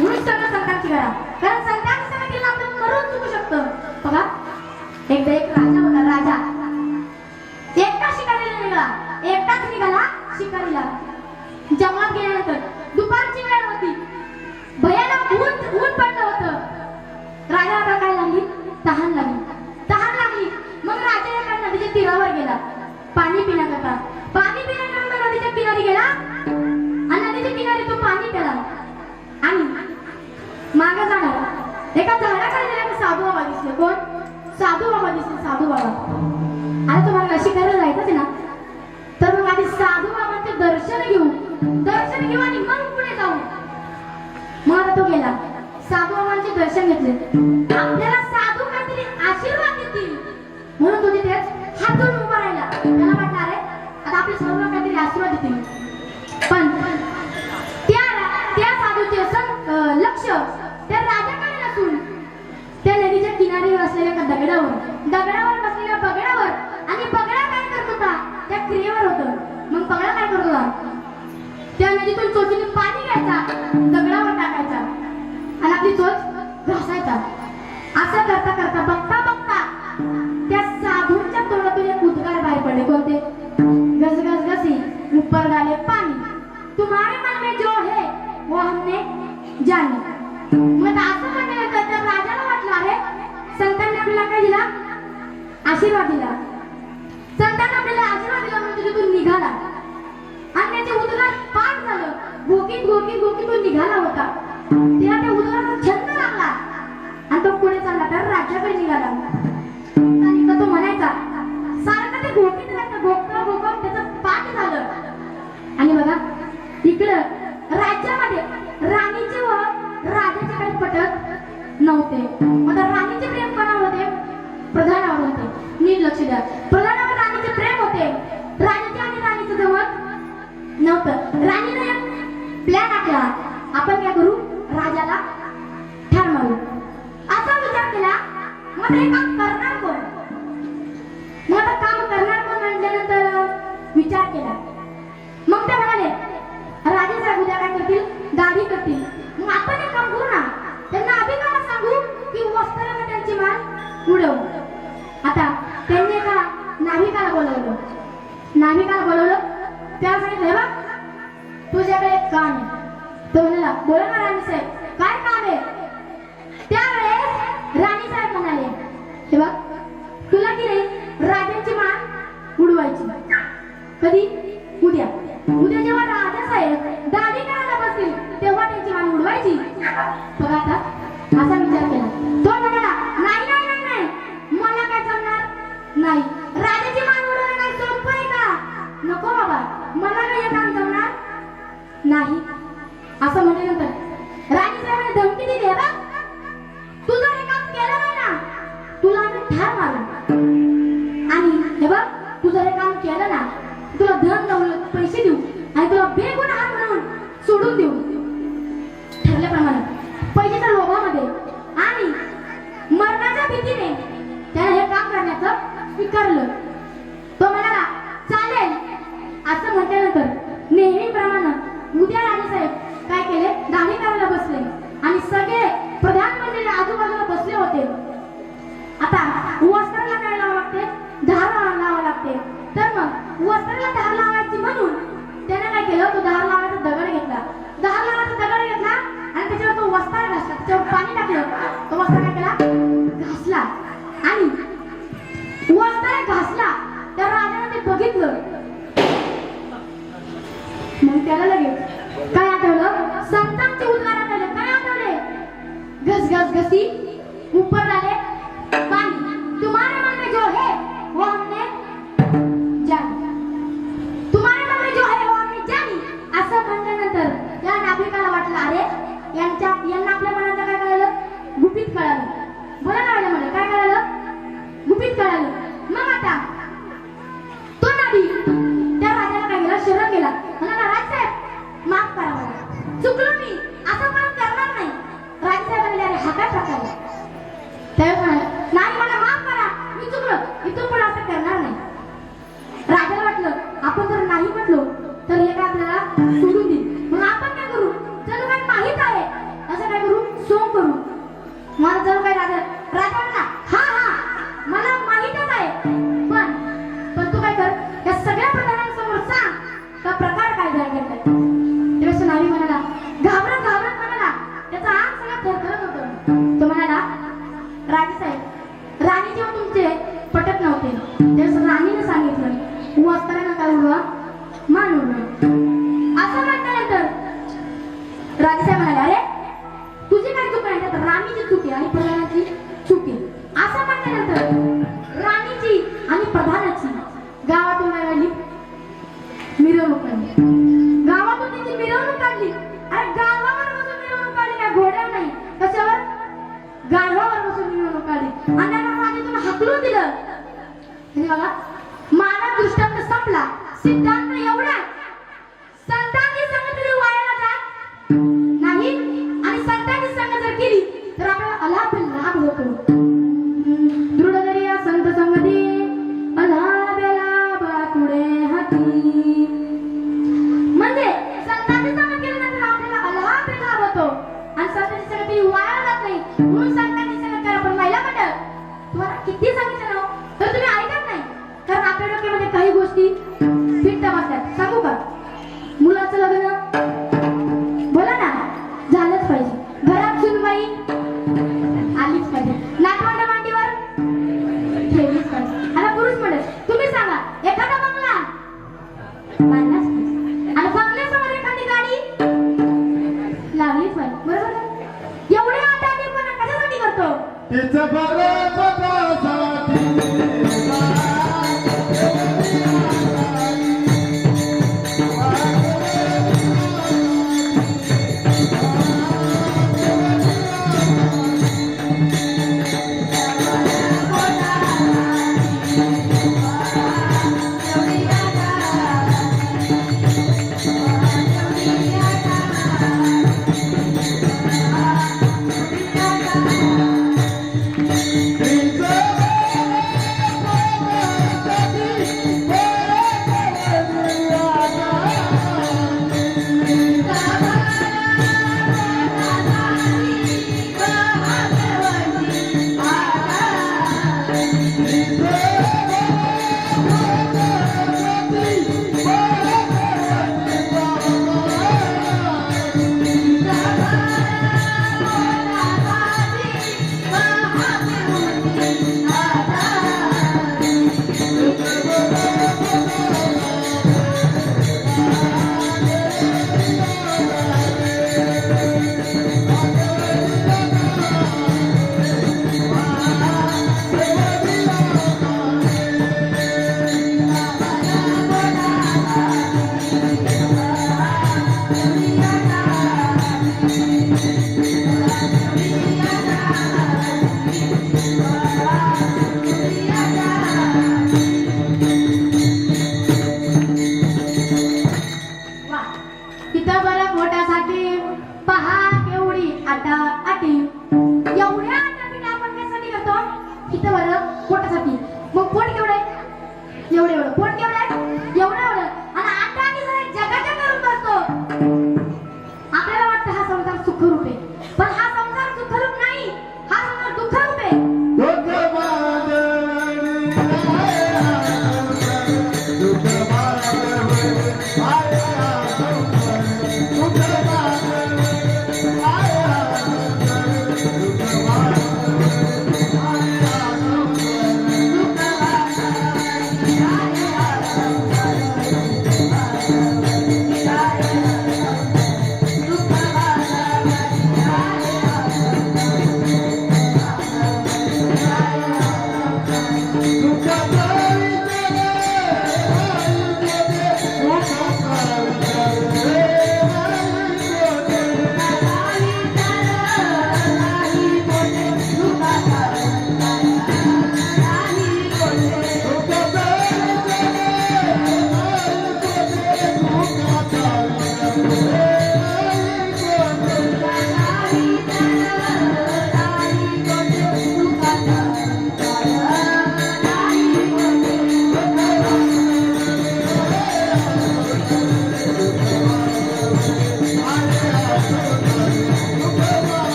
S3: म्हणून संगत संतांची करा. कारण संतांची संगत केलं आपण मरून चुकू शकतो. बघा एकदा एक राजा होता. राजा एकटा शिकारीला निघाला. एकटाच निघाला शिकारीला. जंगलात गेल्यानंतर दुपारची वेळ होती. भयानक ऊन पडलं होतं. राजाला काय लागली? तहान लागली. तहान लागली. मग राजा एका नदीच्या तीरावर गेला पाणी पिण्याकरता. पाणी पिण्याकरता नदीच्या किनारी गेला आणि नदीच्या किनारी तो पाणी प्याला. आणि मागे जाणार एका झाडाखाली गेला की साधू बाबा दिसले. कोण? साधू बाबा दिसले. साधू बाबा. आता तुम्हाला शिकायला जायचंच आहे ना, तर मग आधी साधू बाबांचे दर्शन घेऊ आणि मग पुढे जाऊ. मग आता तो गेला. साधू बाबांचे दर्शन घेतले. आपल्याला साधू काहीतरी आशीर्वाद देतील म्हणून तो तिथेच हात जोडून उभा राहिला. त्याला वाटलं अरे आता आपले सर्व काहीतरी आशीर्वाद देतील. पण त्या साधूचे लक्ष त्या राजाकडे नसून त्या नदीच्या किनारी असलेल्या एका दगडावर बसलेल्या बगड्यावर. आणि बगडा काय करत होता? त्या क्रियेवर होतं. मग बगडा काय करत होता? त्या नदीतून चोचीने पाणी घ्यायचा, दगडावर टाकायचा आणि आपली चोच घासायचा. असं करता करता बघता बघता त्या साधूच्या तोंडातून एक उद्गार बाहेर पडले. कोणते? गस गस गसी ऊपर डाले पाणी. तुम्हारे मन में जो है वो हमने जाने. मग असं म्हटल्यानंतर त्या राजाला वाटलं अरे संतांनी आपल्याला काय दिला? आशीर्वाद दिला. संतांनी आपल्याला आशीर्वाद दिला म्हणून तिथून निघाला आणि त्याचे उद्गार पाठ झालं. गोकीत तो निघाला होता. त्याला त्या उद्गाराचा छंद लागला आणि तो पुढे चालला. तर राज्याकडे निघाला आणि तो म्हणायचा सारखं ते गोकीत राहायचं. गोकत त्याचं पाठ झालं. आणि बघा इकडं राज्यामध्ये राणीचे व राजाचे काही पटत नव्हते. आता राणीचे प्रेम कोणावर होते? प्रधानावर होते. नीट लक्ष द्या. प्रधानावर राणीचे प्रेम होते. राजाचे आणि राणीचं जमत नव्हतं. राणीने एक प्लॅन आखला. आपण काय करू? राजाला ठार मारू असा विचार केला. मग हे काम करणार कोण? मग आता काम करणार कोण म्हटल्यानंतर विचार केला. मग ते म्हणाले राजे साहेब उद्या काय करतील? दाढी करतील. मग आपण एक काम करू ना, त्यांना अभिकाला सांगू की वस्त्राने त्यांची मान उडवू. आता त्यांनी एका नाविकाला बोलवलं. त्याला सांगितलं बघ तुझ्याकडे एक काम आहे. तो म्हणाला बोला ना राणी साहेब काय काम आहे? त्यावेळेस राणी साहेब म्हणाले हे बघ तुला की नाही राजांची मान उडवायची. कधी? उद्या जेव्हा राजा साहेब दाढी करायला बसतील तेव्हा त्यांची मान उडवायची. बघा आता असा विचार केला. तो म्हणाला नाही मला काय जमणार नाही. राजाची मान उडवणं काही सोपं आहे का? नको बाबा मला काही हे काम जमणार मग त्याला लगेच काय आठवलं? संतांचे उद्गार आठवले. काय आठवले? घस घस घसी ऊपर डाले पानी, तुम्हारे मन में जो है वो हमने जानी, तुम्हारे मन में जो है वो हमने जानी. असं म्हणल्यानंतर या नाभिकाला वाटलं अरे यांना आपल्या मनात काय कळलं? गुपित कळालं. बोला ना मला काय कळालं? गुपित कळालं. मग आता तो नाभी त्या राजाला काय केलं? शरण गेला. म्हणाला राजसाहेब माफ करा मला, चुकलो मी, असं पण करणार नाही. राजसाहेब म्हणाले अरे हा काय प्रकार आहे? त्यावेळेस म्हणाले नाही मला माफ करा, मी चुकलो, इथून पण असं करणार नाही. राजाला वाटलं आपण जर नाही म्हटलो तर हे काय आपल्याला सोडून देईल. मग आपण काय करू? जर काय माहित आहे असं काय करू? सोंग करू. मला जर काय राजा म्हणला हा हा मला माहितच आहे, पण तू काय कर, या सगळ्या प्रधानांसमोर सांग का प्रकार काय झाला. तेव्हा नावी म्हणाला घाबरत म्हणाला, त्याचा अंग सगळा थरथरत होतं. तो म्हणाला राजसाहेब राणी जेव्हा तुमचे पटत नव्हते तेव्हा राणीने सांगितलं उ असताना काय उडवा मान उडवा. असं म्हटल्यानंतर राजसाहेब म्हणाले अरे तुझी काय चूक नाही, तर राणीची चूक आहे आणि प्रधानाची चूक आहे. असं म्हटल्यानंतर राणीची आणि प्रधानाची गावातून काय आली? मिरवणूक काढली. गावातून त्यांची मिरवणूक काढली. अरे गावावर बसून मिरवणूक काढली, काय घोड्यावर नाही, कशावर? गाढवावर बसून मिरवणूक काढली. आणि त्यांना राणीतून हाकलून दिलं. म्हणजे बघा मानव दृष्टांत संपला. सिद्धांत एवढा संतांची संगत कधी वायाला जात नाही, आणि संतांची संगत जर केली तर आपल्याला अलाभ लाभ होतो. दृढ दरिया संत संगती अलाभ लाभ तुडे हाती. म्हणजे संतांची संगत केल्यानंतर आपल्याला अलाभ लाभ होतो आणि संतांची संगत कधी वाया जात नाही. म्हणून संतांची संगत करा. पण महिला मंडळ तुम्हाला किती सांगितलं ना तर तुम्ही ऐकत नाही, कारण आपल्या डोक्यामध्ये काही गोष्टी फिट बसतात. सांगू का? मुलाचं लग्न बोला ना झालंच पाहिजे, घरात सुनबाई आलीच पाहिजे, नातवंड मांडीवर ठेवलीच पाहिजे. आता पुरुष मंडळ तुम्ही सांगा एखादा बंगला बांधलाच पाहिजे आणि बंगल्यासमोर एखादी गाडी लावलीच पाहिजे. बरोबर ना? एवढे आटाने पण कशासाठी करतो?
S4: तिचं बरं बघासाठी.
S3: Yeah.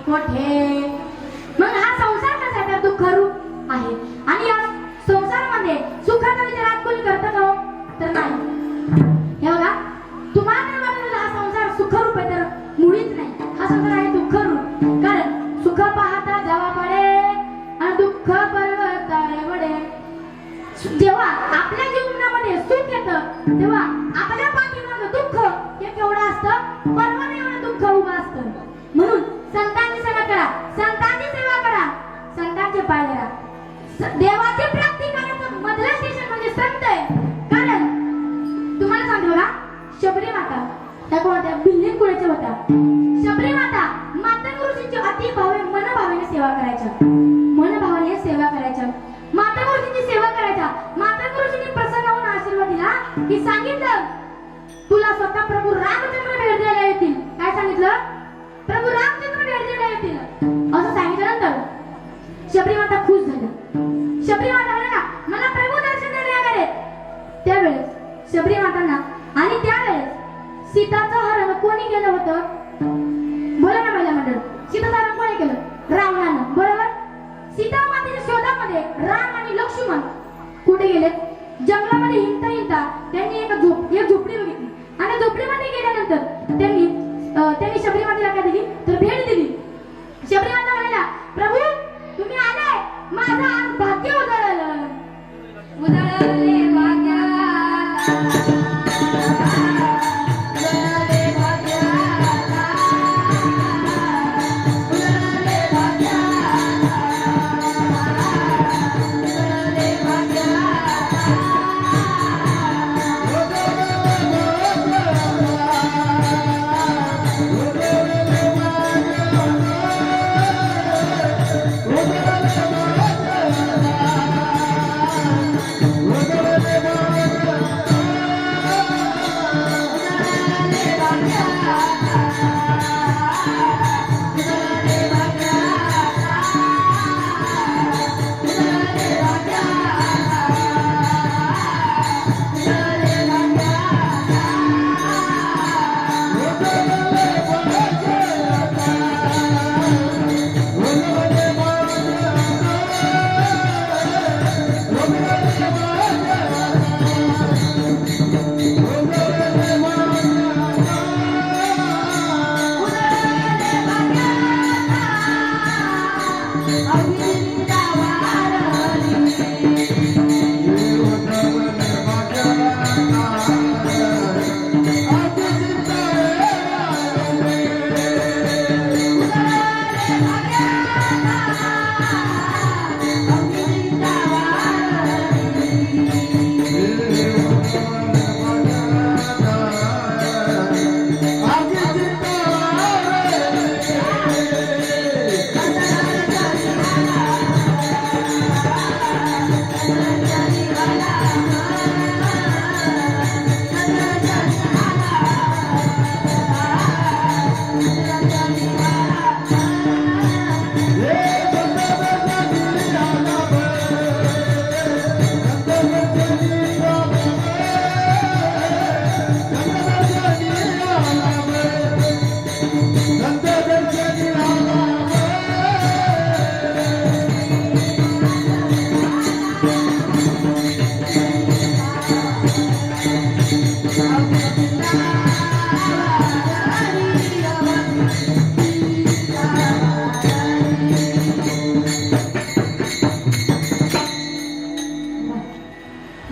S3: कोठे. मग हा संसार कसा आहे तर दुःखरूप आहे आणि या संसारामध्ये सुखाचा विचार आज कोणी करतं का हो? तर नाही. हे बघा तुम्हाला तर वाटतं हा संसार सुखरूप आहे तर मुळीच नाही. हा संसार आहे दुःखरूप. कारण सुख पाहता जावा पडे आणि दुःख पर्वताळे वडे. जेव्हा आपल्या जीवनामध्ये सुख येतं तेव्हा आपल्या पाठीमागं दुःख हे केवढं असतं, पर्वत एवढं दुःख उभं असतं. म्हणून संतांची सेवा करा, संतांची सेवा करा, संतांचे पाय धरा. देवाची प्राप्ती करायचं मधलं स्टेशन म्हणजे संत आहे. कारण तुम्हाला सांगतो बघा, शबरी माता त्या कोणत्या बिल्लीन कुळाच्या होत्या. शबरी माता मातंग ऋषींची अति भावे मनभावेने सेवा करायच्या, मनभावाने सेवा करायच्या, मातंग ऋषींची सेवा करायच्या. मातंग ऋषींनी प्रसन्न होऊन आशीर्वाद दिला की सांगितलं तुला स्वतः प्रभू रामचंद्र भेट द्यायला येतील. काय सांगितलं? प्रभू रामचंद्र भेट द्यायला येतील असं सांगितल्यानंतर शबरी माता खुश झाल्या. शबरी माता म्हणाला मला प्रभू दर्शन द्यायला येणार आहेत. त्यावेळेस शबरी मातांना आणि त्यावेळेस सीताचं हरण कोणी केलं होतं? बोला ना माझ्या मंडळ. सीताचं हरण कोणी केलं? रावणानं. बरोबर. सीता मातेच्या शोधामध्ये राम आणि लक्ष्मण कुठे गेले? जंगलामध्ये हिंडता हिंडता त्यांनी एक झोपडी बघितली आणि झोपडीमध्ये गेल्यानंतर त्यांनी शबरी मातेला काय दिली तर भेट दिली. शबरी माता म्हणाला प्रभू तुम्ही आलाय, माझं आज भाग्य उजळलं. उजळले भाग्याला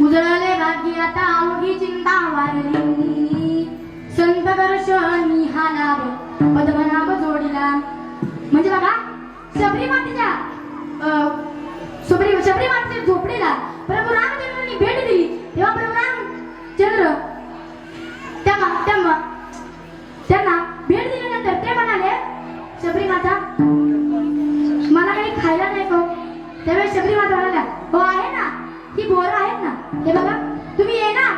S3: उजळले भाग्य आता अवघी चिंता वारली. संत दर्शनी हा लाभ पद्मनाभ जोडीला. म्हणजे बघा शबरी मातेच्या झोपडीला प्रभू रामचंद्रांनी भेट दिली. तेव्हा प्रभू रामचंद्र त्यांना भेट दिल्यानंतर ते म्हणाले शबरी माता मला काही खायला नाही का? त्यावेळेस शबरी माता म्हणाल्या हो आहे ना, ही बोर आहेत ना, हे बघा तुम्ही ये ना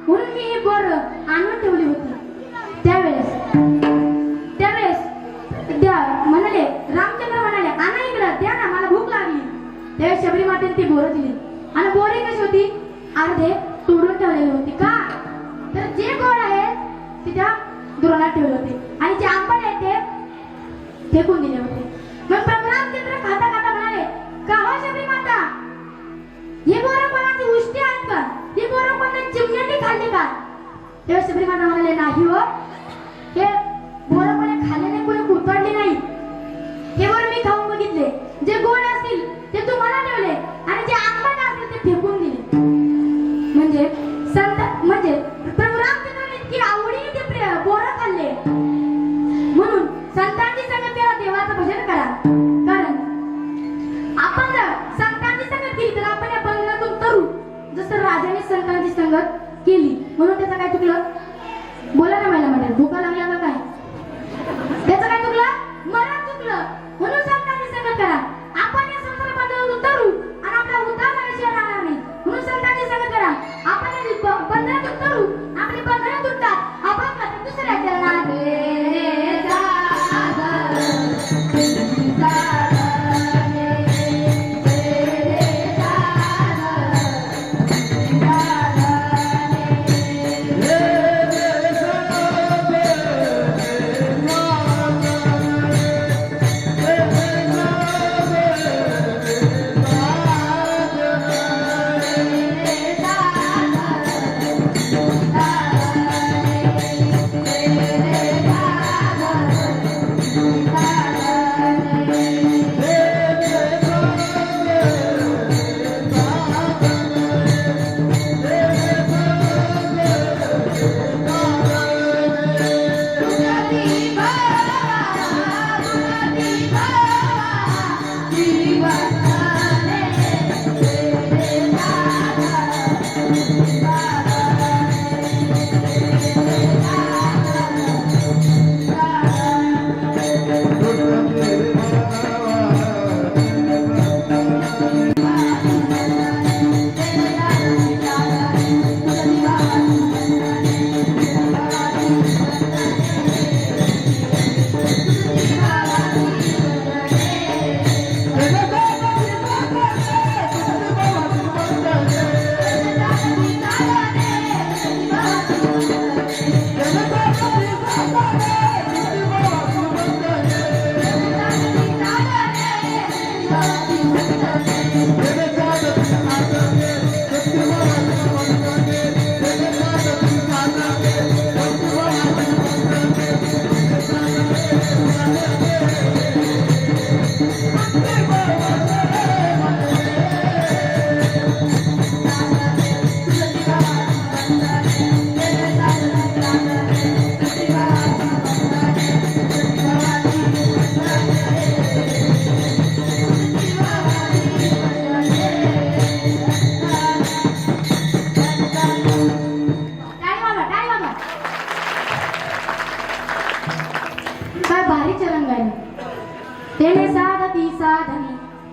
S3: म्हणून मी ही बोर आणून ठेवली होती. त्यावेळेस म्हणाले रामचंद्र म्हणाले आणा इकडं द्या ना, मला भूक लागली. त्यावेळेस शबरी मातेने ती बोरं दिली आणि बोरी कशी होती? अर्धे तोडून ठेवलेली होती. का तर जे गोड आहेत ते त्या दुराणात ठेवले होते आणि जे आंबट आहेत ते फेकून दिले होते. मग प्रभू रामचंद्र खाता खाता म्हणाले, का हो शबरी माता, हे बोरं कोणाची उष्टी आहेत का? ही बोरं कोणत्या चिमण्यांनी खाल्ली का? तेव्हा शबरी माता म्हणाले, नाही हो, हे बोरं कोणी खाल्ले नाही, कोणी कुरतडली नाही. हे बोरं मी खाऊन बघितले, जे गोड असतील ते तुम्हाला ठेवले आणि जे आंबट असतील ते फेकून दिले. म्हणजे प्रभू रामचंद्रांनी इतकी आवडीने ते बोरं खाल्ले. म्हणून संतांची संगत केला, देवाचं भजन करा. कारण आपण जर संतांची संगत केली तर आपण या बंधनातून तरू, जसं राजाने संतांची संगत केली. म्हणून त्याचं काय चुकलं? बोला ना मला म्हणेल, भूका लागला का काय? त्याचं काय चुकलं? मरण चुकलं. म्हणून संतांची संगत करा. आपण या संसार बंधनातून तरू आणि आपला उद्धार झाल्याशिवाय राहणार नाही. म्हणून संतांची संगत करा. आपण या बंधनातून तरू, आपली बंधनं तुटतात. आपण दुसऱ्या चरणात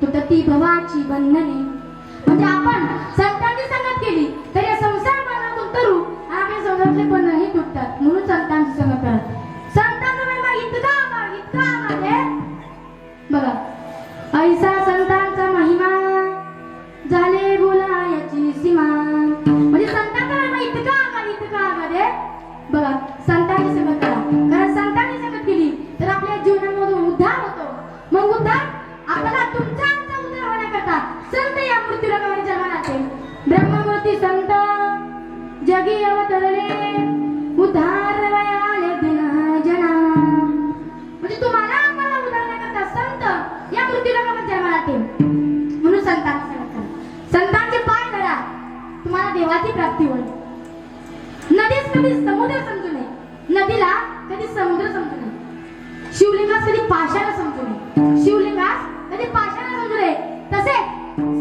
S3: तुटती भवाची बंधने. म्हणजे आपण संतांची संगत केली तर या संसार बंधनातून तरू आणि आपल्या संसारातले बंधनही तुटतात. म्हणून संतांची संगत करा. संतांचा महिमा इतका आहे बघा. ऐसा संतांचा महिमा झाले बोलायची सीमा. म्हणजे संतांचा महिमा इतका आहे बघा. संतांची संगत करा. कारण संतांची संगत केली तर आपल्या जीवनामधून उद्धार होतो. मग उद्धार आपल्याला तुमचा उद्धार होण्याकरता संत या मृत्यूलोकामध्ये जन्माला आले. ब्रह्ममूर्ती संत जगी अवतरले उद्धार वयाले दिन जना. म्हणजे तुम्हाला आम्हाला उद्धारण्याकरता संत या मृत्यूलोकामध्ये जन्माला आले. म्हणून संतांची संगत करा. संतांचे पाय धरा, तुम्हाला देवाची प्राप्ती होईल. नदीस कधी समुद्र समजू नये, नदीला कधी समुद्र समजू नये, शिवलिंगास कधी पाषाण समजू नये, शिवलिंगास कधी पाषाण समजू नये. तसे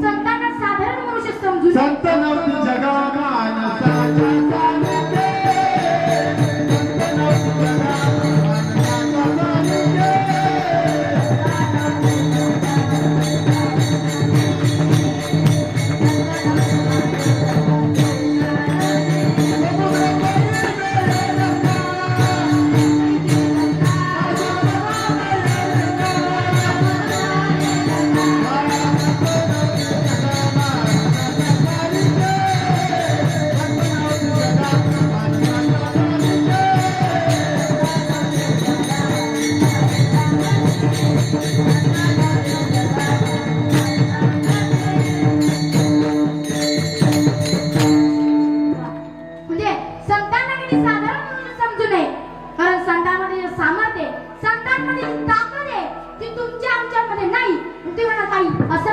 S3: संतांना साधारण मनुष्य समजू नये.
S4: संत नव्हती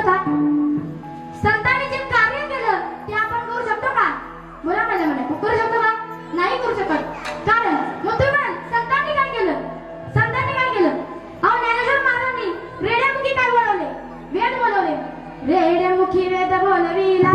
S3: शकतो का? संतांनी जे कार्य केलं ते आपण करू शकतो का? बोला माझ्या मनात, करू शकतो का? नाही करू शकत. कारण मग तुम्ही म्हणाल, संतांनी काय केलं? संतांनी काय केलं? अहो ज्ञानेश्वर महाराजांनी रेड्यामुखी काय बोलवले? वेद बोलवले. रेड्यामुखी वेद बोलविला,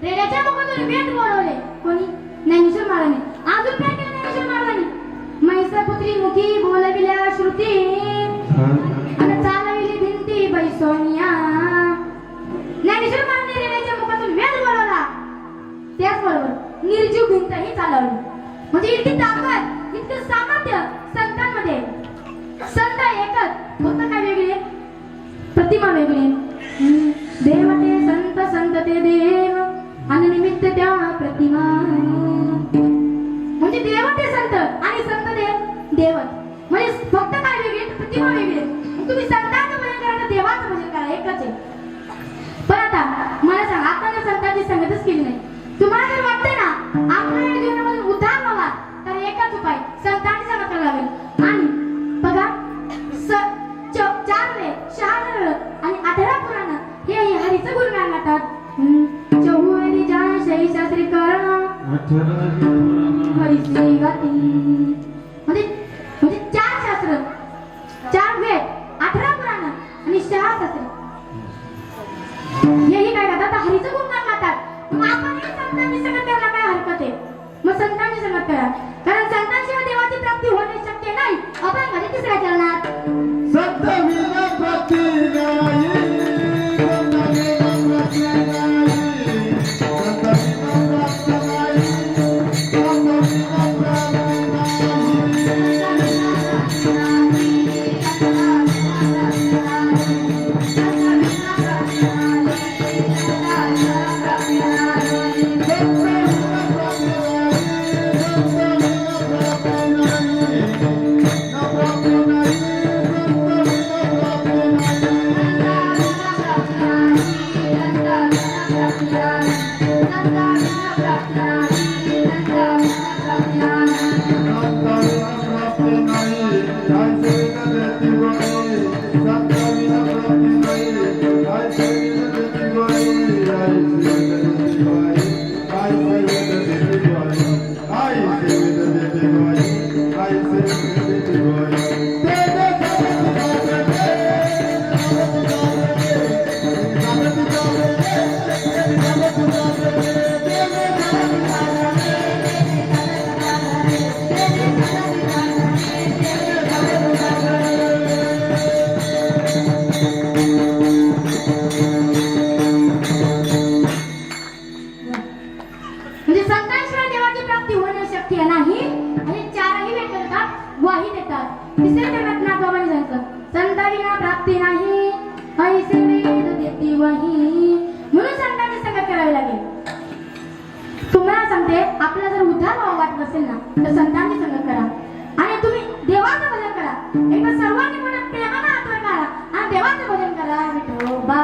S3: रेड्याच्या मुखातून वेद बोलवले. कोणी? ज्ञानेश्वर महाराजांनी. अजून काय केलं ज्ञानेश्वर महाराजांनी? म्हैसपुत्री मुखी बोलविल्या श्रुती आणि चालविली भिंती बैसोनिया. ज्ञानेश्वर महाराजांनी रेड्याच्या मुखातून वेद बोलवला, त्याचबरोबर निर्जीव भिंतही चालवली. म्हणजे इतकी ताकद, इतकं सामर्थ्य संतांमध्ये. संत एकच, फक्त काय वेगळे? प्रतिमा वेगळी. देव ते संत, संत ते देव आणि निमित्त त्या प्रतिमा. म्हणजे देव ते संत आणि संत ते देवच. म्हणजे फक्त काय वेगळे? प्रतिमा वेगळी. तुम्ही संतांचं भजन करा, देवाचं भजन करा, एकच आहे. पण आता मला सांगा, आपण संतांची संगतच केली नाही. तुम्हाला जर वाटतंय ना आपल्या जीवनामधून उद्धार व्हावा, तर एकच उपाय, संतांची संगत करावी लागेल. आणि बघा, 4 वेद, 6 आणि 18 पुराण हे हरीचं गुणगान गातात. चौवेदी जाण शै शास्त्री करण हरीची गाती. म्हणजे 4 शास्त्र, 4 वेद, 18 पुराण आणि 6 शास्त्र हेही काय करतात? हरीचं गुणगान गातात. मग आपण संतांची संगत करायला काय हरकत आहे? मग संतांची संगत करा, कारण संतांशिवाय देवाची प्राप्ती होणे शक्य नाही. आपण मध्ये तिसऱ्या चरणात
S4: संत विना प्राप्ती नाही, संत विना प्राप्ती नाही, संत विना प्राप्ती नाही, संत विना
S3: प्राप्ती नाही ऐसे वेद देती वही. म्हणून संतांची संगत करावी लागेल. तुम्हाला सांगते, आपला जर उद्धार व्हावा वाटत असेल ना, तर संतांची संगत करा आणि तुम्ही देवाचं भजन करा. एकदा सर्वांनी म्हणून प्रेमानं हात वर करा आणि देवाचं भजन करा. विठोबा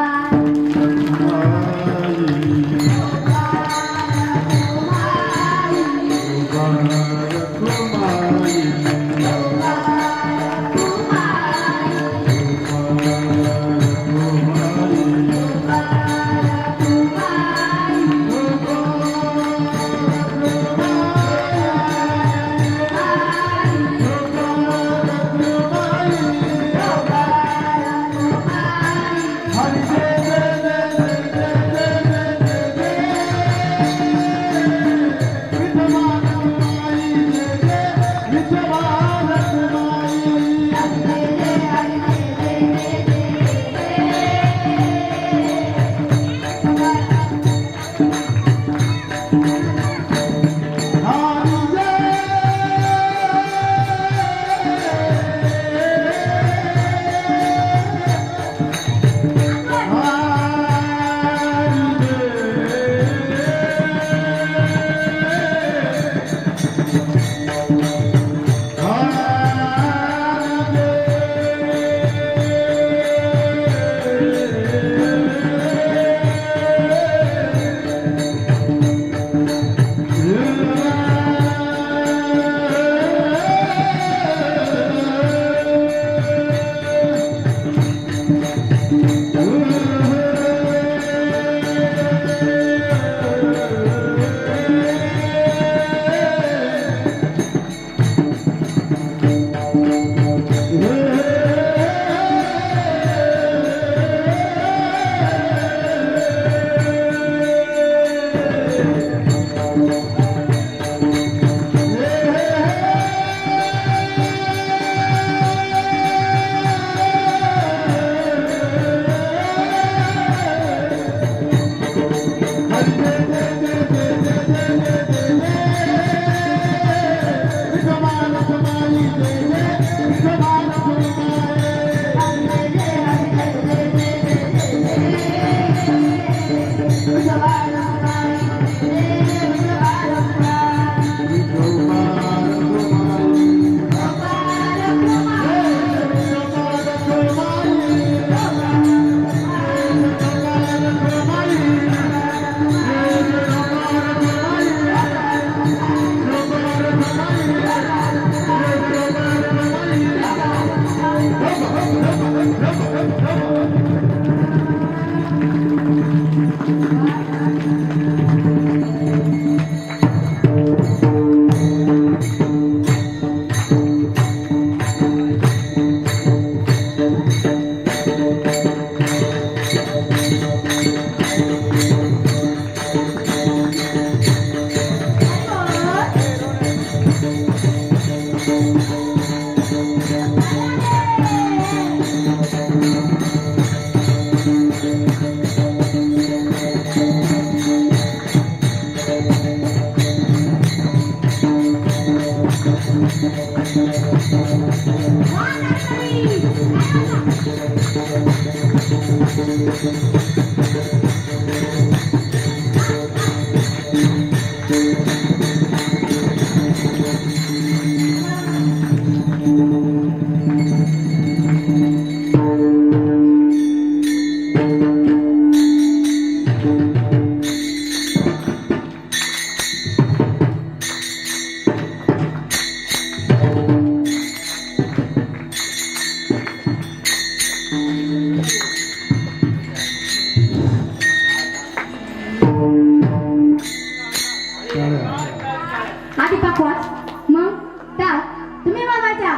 S3: आधी पाकवाच मग टाळ तुम्ही वाजवायच्या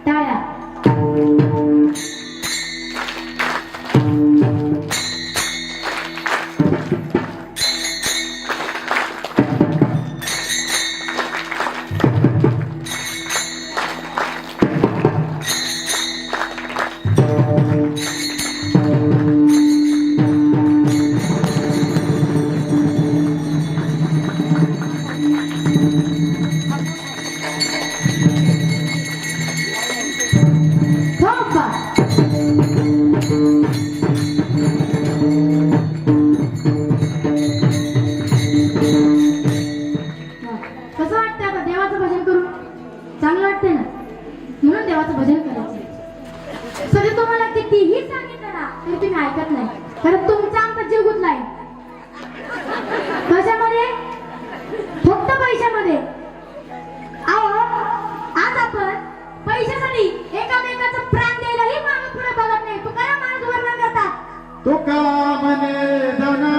S3: टाळ्या कसं वाटतं आता देवाचं भजन करून चांगलं वाटतंय ना म्हणून देवाचं भजन करायचं सगळे तुम्हाला कितीही सांगितलं ना तरी तुम्ही ऐकत नाही कारण तुमचा आमचा जीव गुंतलाय कशामध्ये फक्त पैशामध्ये अहो आज आपण पैशासाठी एकामेकाचं प्राण द्यायलाही मागे पुढे बघत नाही तू काय माणूस वर्णन करतात
S4: तो का म्हणे धना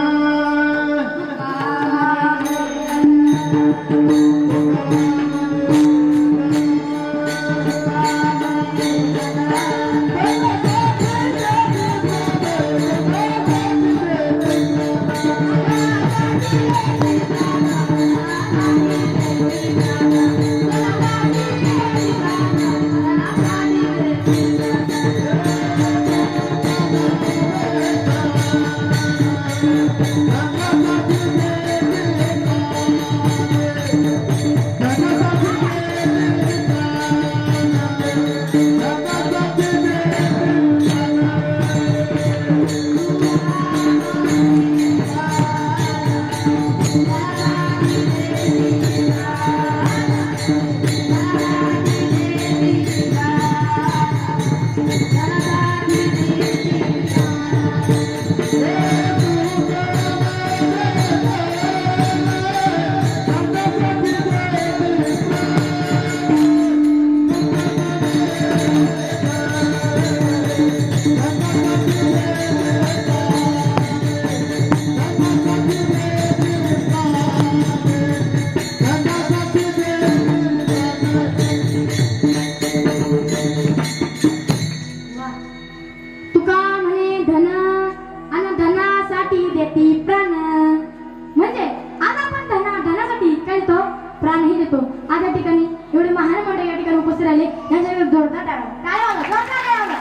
S3: प्राणही देतो. आज या ठिकाणी एवढे महान मंडळी या ठिकाणी उपस्थित राहिले यांच्याकडे जोरदार टाळ्या. काय होतं जोरदार काय होतं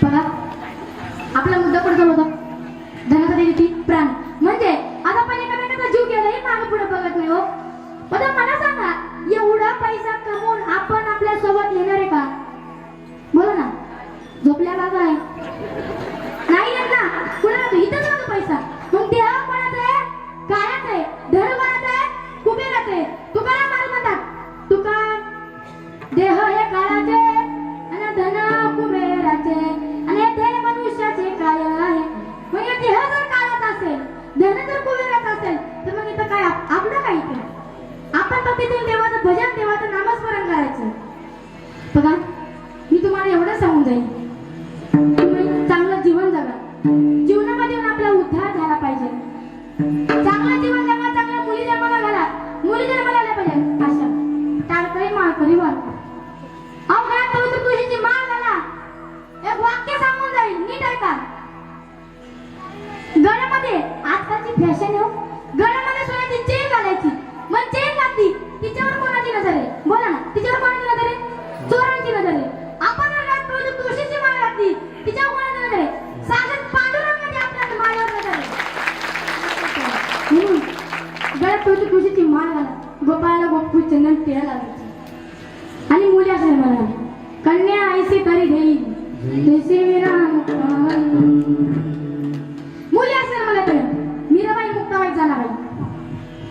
S3: बघा आपला मुद्दा कोणता होता धनाचा देती प्राण म्हणजे आज आपण एकामेकाचा जीव गेलाही मागे पुढे बघत नाही हो. पण मला सांगा एवढा पैसा कमवून आपण आपल्या सोबत येणार आहे का बोला ना झोपल्या बाबा आहे नाही येत ना कुणाला इथंच होतो पैसा मग देह कोणाचा आहे काळाचा आहे धन कोणाचा आहे कुबेराचा आहे तुकाराम महाराज म्हणतात तुका देह हे काळाचे आणि धन कुबेराचे आणि ते मनुष्याचे काय आहे तुम्हाला एवढं सांगून जाईल, तुम्ही चांगलं जीवन जगा. जीवनामध्ये आपला उद्धार झाला पाहिजे. चांगलं जीवन जगा, चांगल्या मुली जन्माला घाला, मुली जन्माला आल्या पाहिजे. अशा टाळकरी माळकरी वाढवा. अवघात पवित्र तुळशीची माळ घाला. एक वाक्य सांगून जाईल, नीट ऐका. गळ्यामध्ये आजकालची फॅशन आहे, गळ्यामध्ये सोन्याची चेन घालायची. मग चेन घातली, तिच्यावर कोणाची नजर आहे? बोला ना, तिच्यावर कोणाची नजर आहे? चोरांची नजर आहे. आपण जर गळ्यात पवित्र तुळशीची माळ घातली, तिच्यावर कोणाची नजर आहे? साक्षात पांडुरंगाची आपल्या माळेवर नजर आहे. म्हणून गळ्यात पवित्र तुळशीची माळ घाला. गोपाळाला गोपू चंदन टिळा लावायची. आणि मुली असेल मला, कन्या आईसी तरी घेईल तैसे मेरा मुक्ताबाई. मुली असेल मला तर मीराबाई मुक्ताबाई झाला बाई.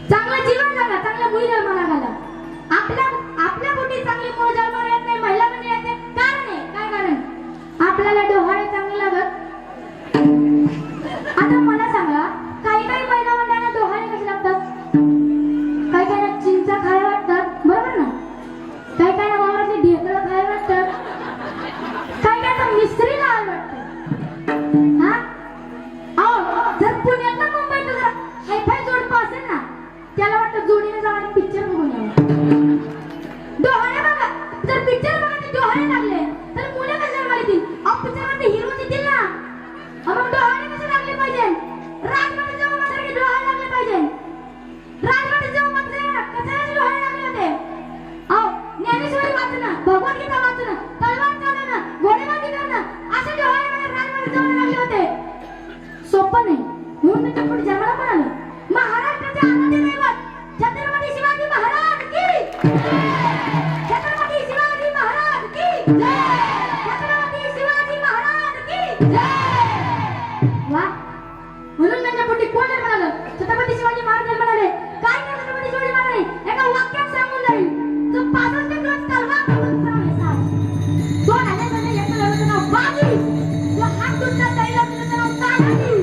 S3: चांगलं जीवन जगा, चांगल्या मुली जन्माला घाला. आपल्या पोटी चांगली मुलं जन्माला येत नाही, महिला म्हणजे येते. कारण आहे काय? कारण आपल्याला डोहाळे चांगले लागत. आता मला सांगा, काही काही महिला मंडळांना डोहाळे कसे लागतात? काही काही चिंचा खायला वाटतात, बरोबर ना? काही काही वावरातली ढेकळं खायला वाटतात, काही काही मिस्त्री लावायला वाटतं. हा अहो, जर पुण्यात मुंबईत जर हायफाय जोडपं असेल ना, त्याला वाटतं जोडीने जाऊन पिक्चर बघून यावं. डोहाळे बघा, जर पिक्चर बघायचे डोहाळे लागले तर मुलं कशाला माहिती? अहो, पिक्चर मध्ये हिरो येतील ना. मग डोहाळे कसे लागले पाहिजे? राजवाडे जेव्हा मात्र डोहाळे लागले पाहिजे. राजवाडे जेव्हा मात्र कशाला डोहाळे लागले होते? अहो, ज्ञानेश्वरी वाचना, भगवद्गीता वाचना, तलवार चालवणं, घोडेबाजी करणं, असे डोहाळे मला राजवाडे जेव्हा लागले होते. सोपं नाही, म्हणून त्याच्या पुढे जन्माला पण आलं. महाराष्ट्राचे आराध्य दैवत छत्रपती शिवाजी महाराज की, छत्रपती शिवाजी महाराज की जय, छत्रपती शिवाजी महाराज की जय. वा, म्हणून त्यांच्या पुढे कोण जन्माला आलं? छत्रपती शिवाजी महाराज जन्माला आले. काय केलं छत्रपती शिवाजी महाराजांनी? एका वाक्यात सांगून जाईल. जो 65 दिवस तलवार पकडून फिरवला. 2000 याचं लढतं नाव बाजी. जो हात तुटला तैला तुझं नाव तानाजी.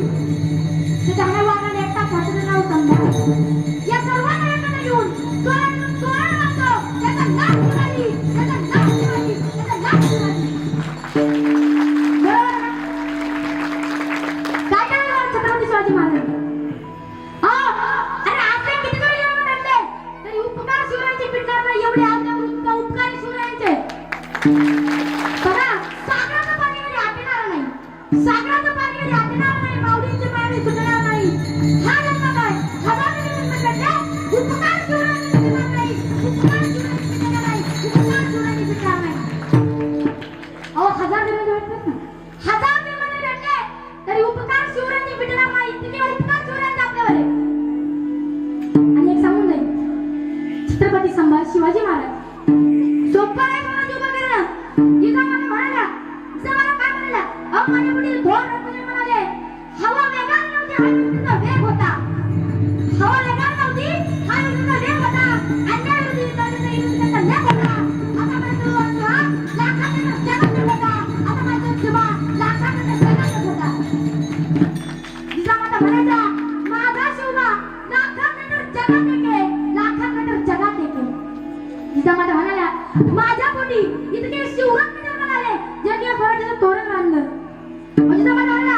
S3: त्याच्या ह्या वाघाने एकटा फाटलं नाव संभाळ. या सर्वांना एकत्र घेऊन तोरण वाजतो. त्याचा नाव शिवाजी, त्याचा नाव शिवाजी, त्याचा नाव शिवाजी. बरोबर ना? काय केलं छत्रपती शिवाजी महाराज? अरे आपले किती जरी जन्म भेटले तरी उपकार शिवरायांचे पिटणार नाही. एवढे आपल्या उपकार शिवरायांचे. बघा, सागराचं पाणी कधी आटणार नाही. सागराचं पाणी कधी आटणार नाही. माऊलींचे पाणी सुटणार नाही. हा जन्म काय? हजारो जन्म भेटले, उपकार शिवरायांचे पिटणार नाही. उपकार शिवरायांचे पिटणार नाही. उपकार शिवरायांचे पिटणार नाही. अहो, 1000 जन्म भेटतात ना, 1000 जन्म भेटले तरी उपकार शिवरायांचे पिटणार नाही. इतके उपकार शिवरायांचे आपल्यावर आहे. आणि एक सांगून जाईल, छत्रपती शिवाजी महाराज सोपं आहे कोणाची उभं करणं. जिजामाता म्हणाल्या, जिजामाता काय म्हणाल्या? अहो, माझे वडील थोर रघुवीर म्हणाले, हवा वेगाने नव्हती, हा विरुद्धचा वेग होता. हवा वेगाने नव्हती, हा विरुद्धचा वेग होता. अन्याय विरुद्ध न्याय होता. आता माझा हा लाखांच्या जगात होता. आता माझा शिवा लाखांच्या जगात होता. जिजामाता म्हणायच्या, माझा शिवबा लाखांच्या जगात एके, लाखांच्या जगात एके. जिजामाता म्हणाल्या, माझ्या पोटी इतके शिवरत्न जन्माला आले, ज्यांनी फराठीचं तोरण बांधलं. जिजामाता म्हणाल्या,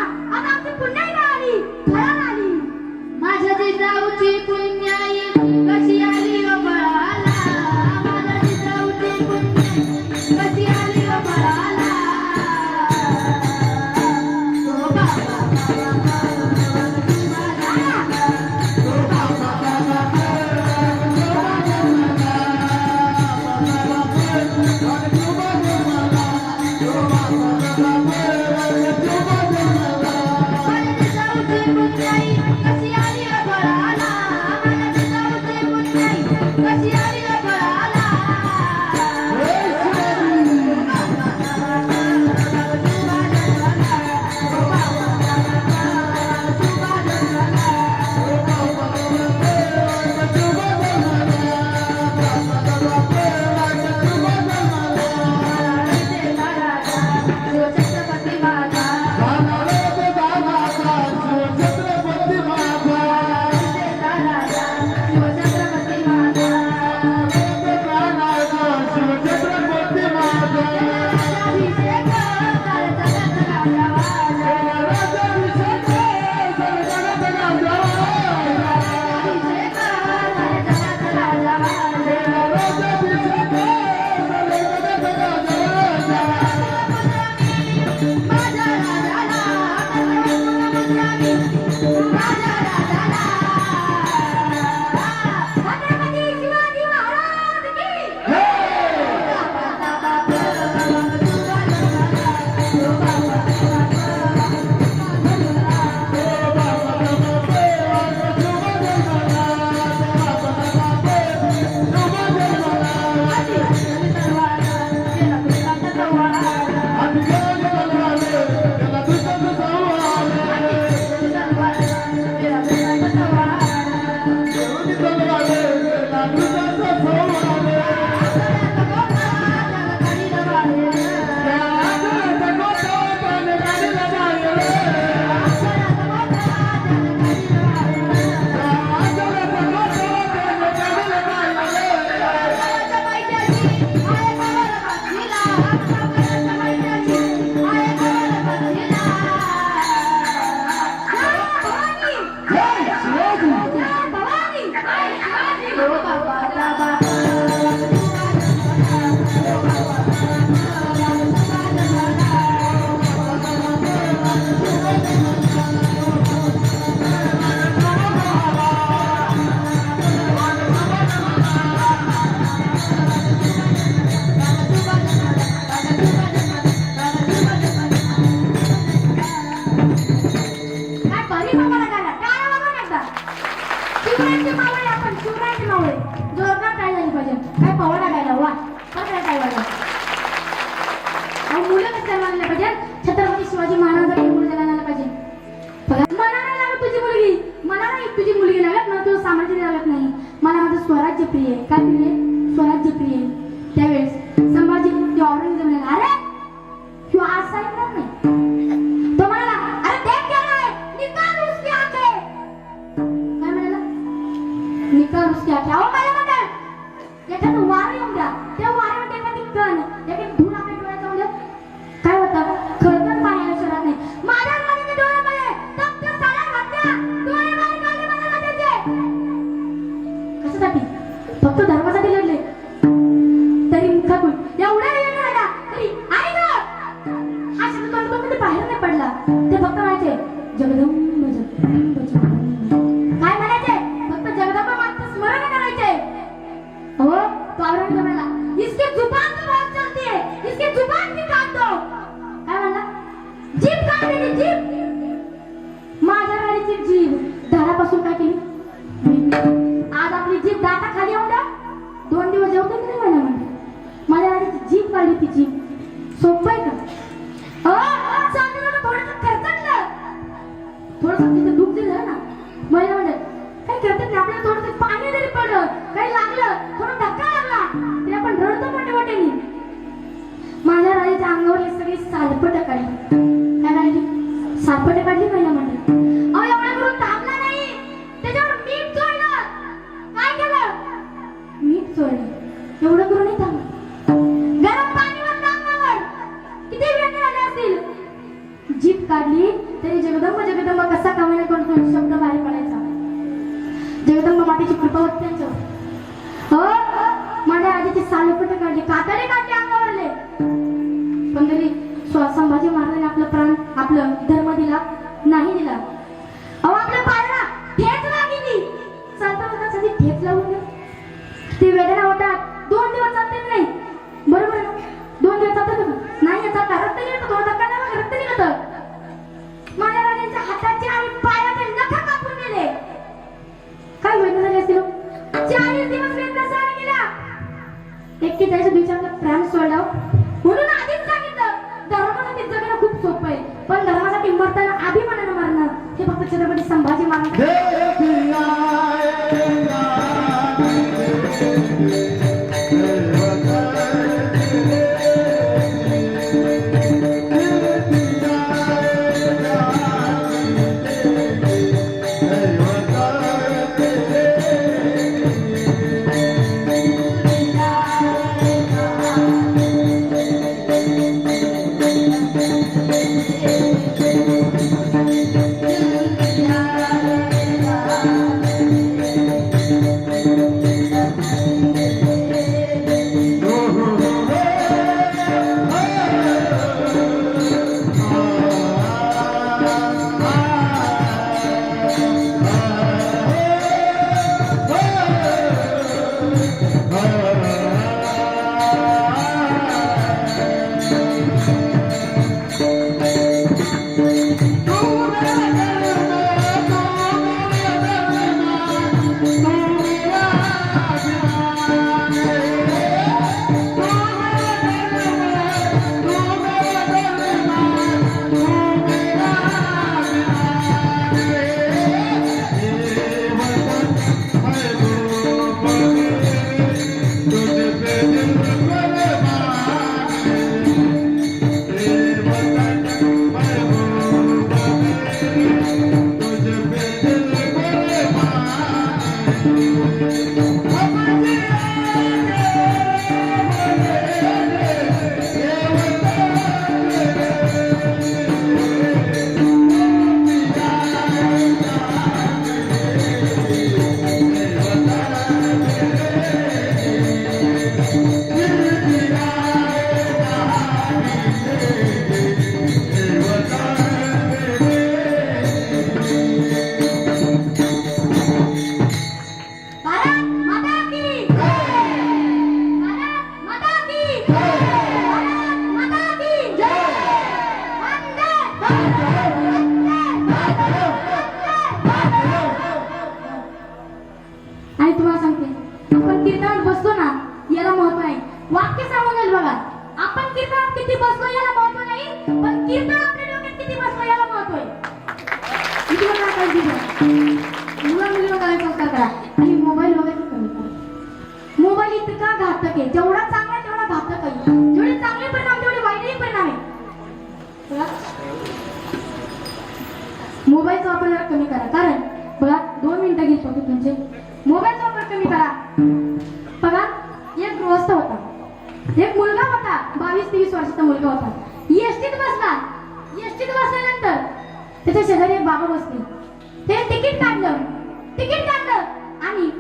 S3: मुलं कसं मानलं पाहिजे छत्रपती शिवाजी महाराजांनी मुलं जगायला पाहिजे बघा मला नाही लागत तुझी मुलगी मला नाही तुझी मुलगी लागत मला तुझं साम्राज्य लागत नाही मला माझं स्वराज्य प्रिय आहे काय प्रिय आहे? स्वराज्य प्रिय आहे. त्यावेळेस संभाजी औरंगजेब म्हणाला अरे क्यों आज सांगणार नाही तो म्हणाला अरे देख क्या रहा है निकाल उसकी आंखें काय म्हणाला निकाल उसकी आंखें अहो मला म्हणतात एखादं वार येऊन द्या त्या वाऱ्यामध्ये एखादी कण एखादी धूळ आपल्या डोळ्यात जाऊन द्या काय होतं खळखळ पाण्याला शोधात नाही माझ्या माझ्या डोळ्यामध्ये फक्त साड्या घातल्या डोळे बाहेर काढले मला वाटायचे कशासाठी फक्त धर्मासाठी लढले तरी मुखातून एवढा वेळ राहिला तरी आई गं हा शब्द तोंडातून बाहेर नाही पडला ते फक्त म्हणायचे जगदंब जगदंब जगदंब काय म्हणायचे फक्त जगदंब मात्र स्मरण करायचे हो तो औरंगजेब म्हणाला इसकी जुबान तो बहुत चलती है इसकी जुबान भी काट दो काय म्हणला जीभ काढ दे जीभ माझ्या गाडीची जीभ दारापासून काय केली आज आपली जीभ दाताखाली येऊन द्या 2 दिवस जेवतो की नाही मला म्हणते माझ्या गाडीची जीभ काढली ती जीभ सोपं आहे का चांगलं थोडंसं खर्चटलं थोडंसं तिथं दुःख दिलं ना मला म्हणत काही करतात नाही आपल्याला थोडंसं पाणी जरी पडलं काही लागलं थोडं धक्का लागला तरी आपण रडतो मोठे मोठ्याने माझ्या राजाच्या अंगावरली सगळी सालपट काढली काय काढली सालपट काढली पहिला म्हणत अहो एवढा करून थांबला नाही त्याच्यावर मीठ चोळलं काय केलं मीठ चोळलं एवढं करून नाही थांबलं गरम पाणी वरलं अंगावर किती वेळ झाले असतील जीभ काढली तरी जगदंब जगदंब कसा कामाला कोणतो शब्द बाहेर पडायचा जगदंब मातेची कृपा होती त्यांच्यावर हो माझ्या आजीची सालपट काढली कातडे काढले अंगावरले पण तरी संभाजी महाराजांनी आपलं प्राण आपलं धर्म दिला नाही दिला अहो आपल्या पायाला ठेच लागली चालता कधी ठेच लावून द्या ती वेदना होतात 2 दिवस चालते नाही बरोबर ना 2 दिवस चालतात नाही याचा रक्त निघतो थोडा धक्का नाही रक्त निघत माझ्या राजांच्या हाताचे आणि पायाचे नख कापून गेले काय वेदना झाली असतील 40 दिवस वेदना सहन केल्या 41 दिवसात प्राण सोडला म्हणून आधीच सांगितलं धर्मासाठी जगणं खूप सोपं आहे पण धर्मासाठी मरताना अभिमानानं मरणं हे फक्त छत्रपती संभाजी महाराज वाक्य सांगून बघा आपण कीर्तनात किती बसलो याला कीर्तन आपल्या डोक्यात किती बसलं याला महत्व आहे. मी तुम्हाला काय दिलं मुला मुलीला काय संस्कार करा आणि मोबाईल वगैरे कमी करा. मोबाईल इतका घातक आहे, जेवढा चांगला तेवढा घातक आहे. जेवढे चांगले परिणाम तेवढे वाईटही परिणाम आहे. बघा, मोबाईलचा वापर जरा कमी करा. कारण बघा 2 मिनिटं गेली फक्त तुमचे. मोबाईलचा वापर कमी करा. बघा एक गृहस्थ होता, एक मुलगा होता, 22-23 वर्षाचा मुलगा होता. एसटीत बसल्यानंतर त्याच्या शेजारी एक बाबा बसले. ते तिकीट काढलं आणि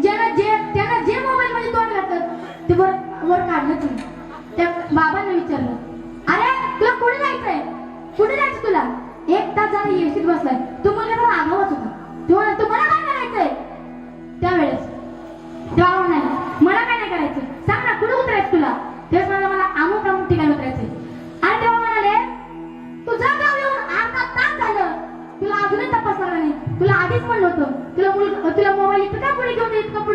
S3: त्यानं जे मोबाईल मध्ये तोंड घातलं ते वर काढलंच नाही. त्या बाबांना विचारलं, अरे तुला कुठे जायचं तुला? 1 तास झाला एसटीत बसलाय. तो मुलगा तर आगावच होता. तुम्हाला काय करायचंय? त्यावेळेस तेव्हा म्हणाले, मला काय नाही करायचं, सांग ना कुठे उतरायचं तुला? तेव्हा म्हणाले, मला अमुक ठिकाणी उतरायचंय. आणि तेव्हा म्हणाले, तुझं गाव येऊन अर्धा तास झालं, तुला अजूनही तपासणार नाही. तुला आधीच म्हणलं होतं, तुला मोबाईल इतका पुढे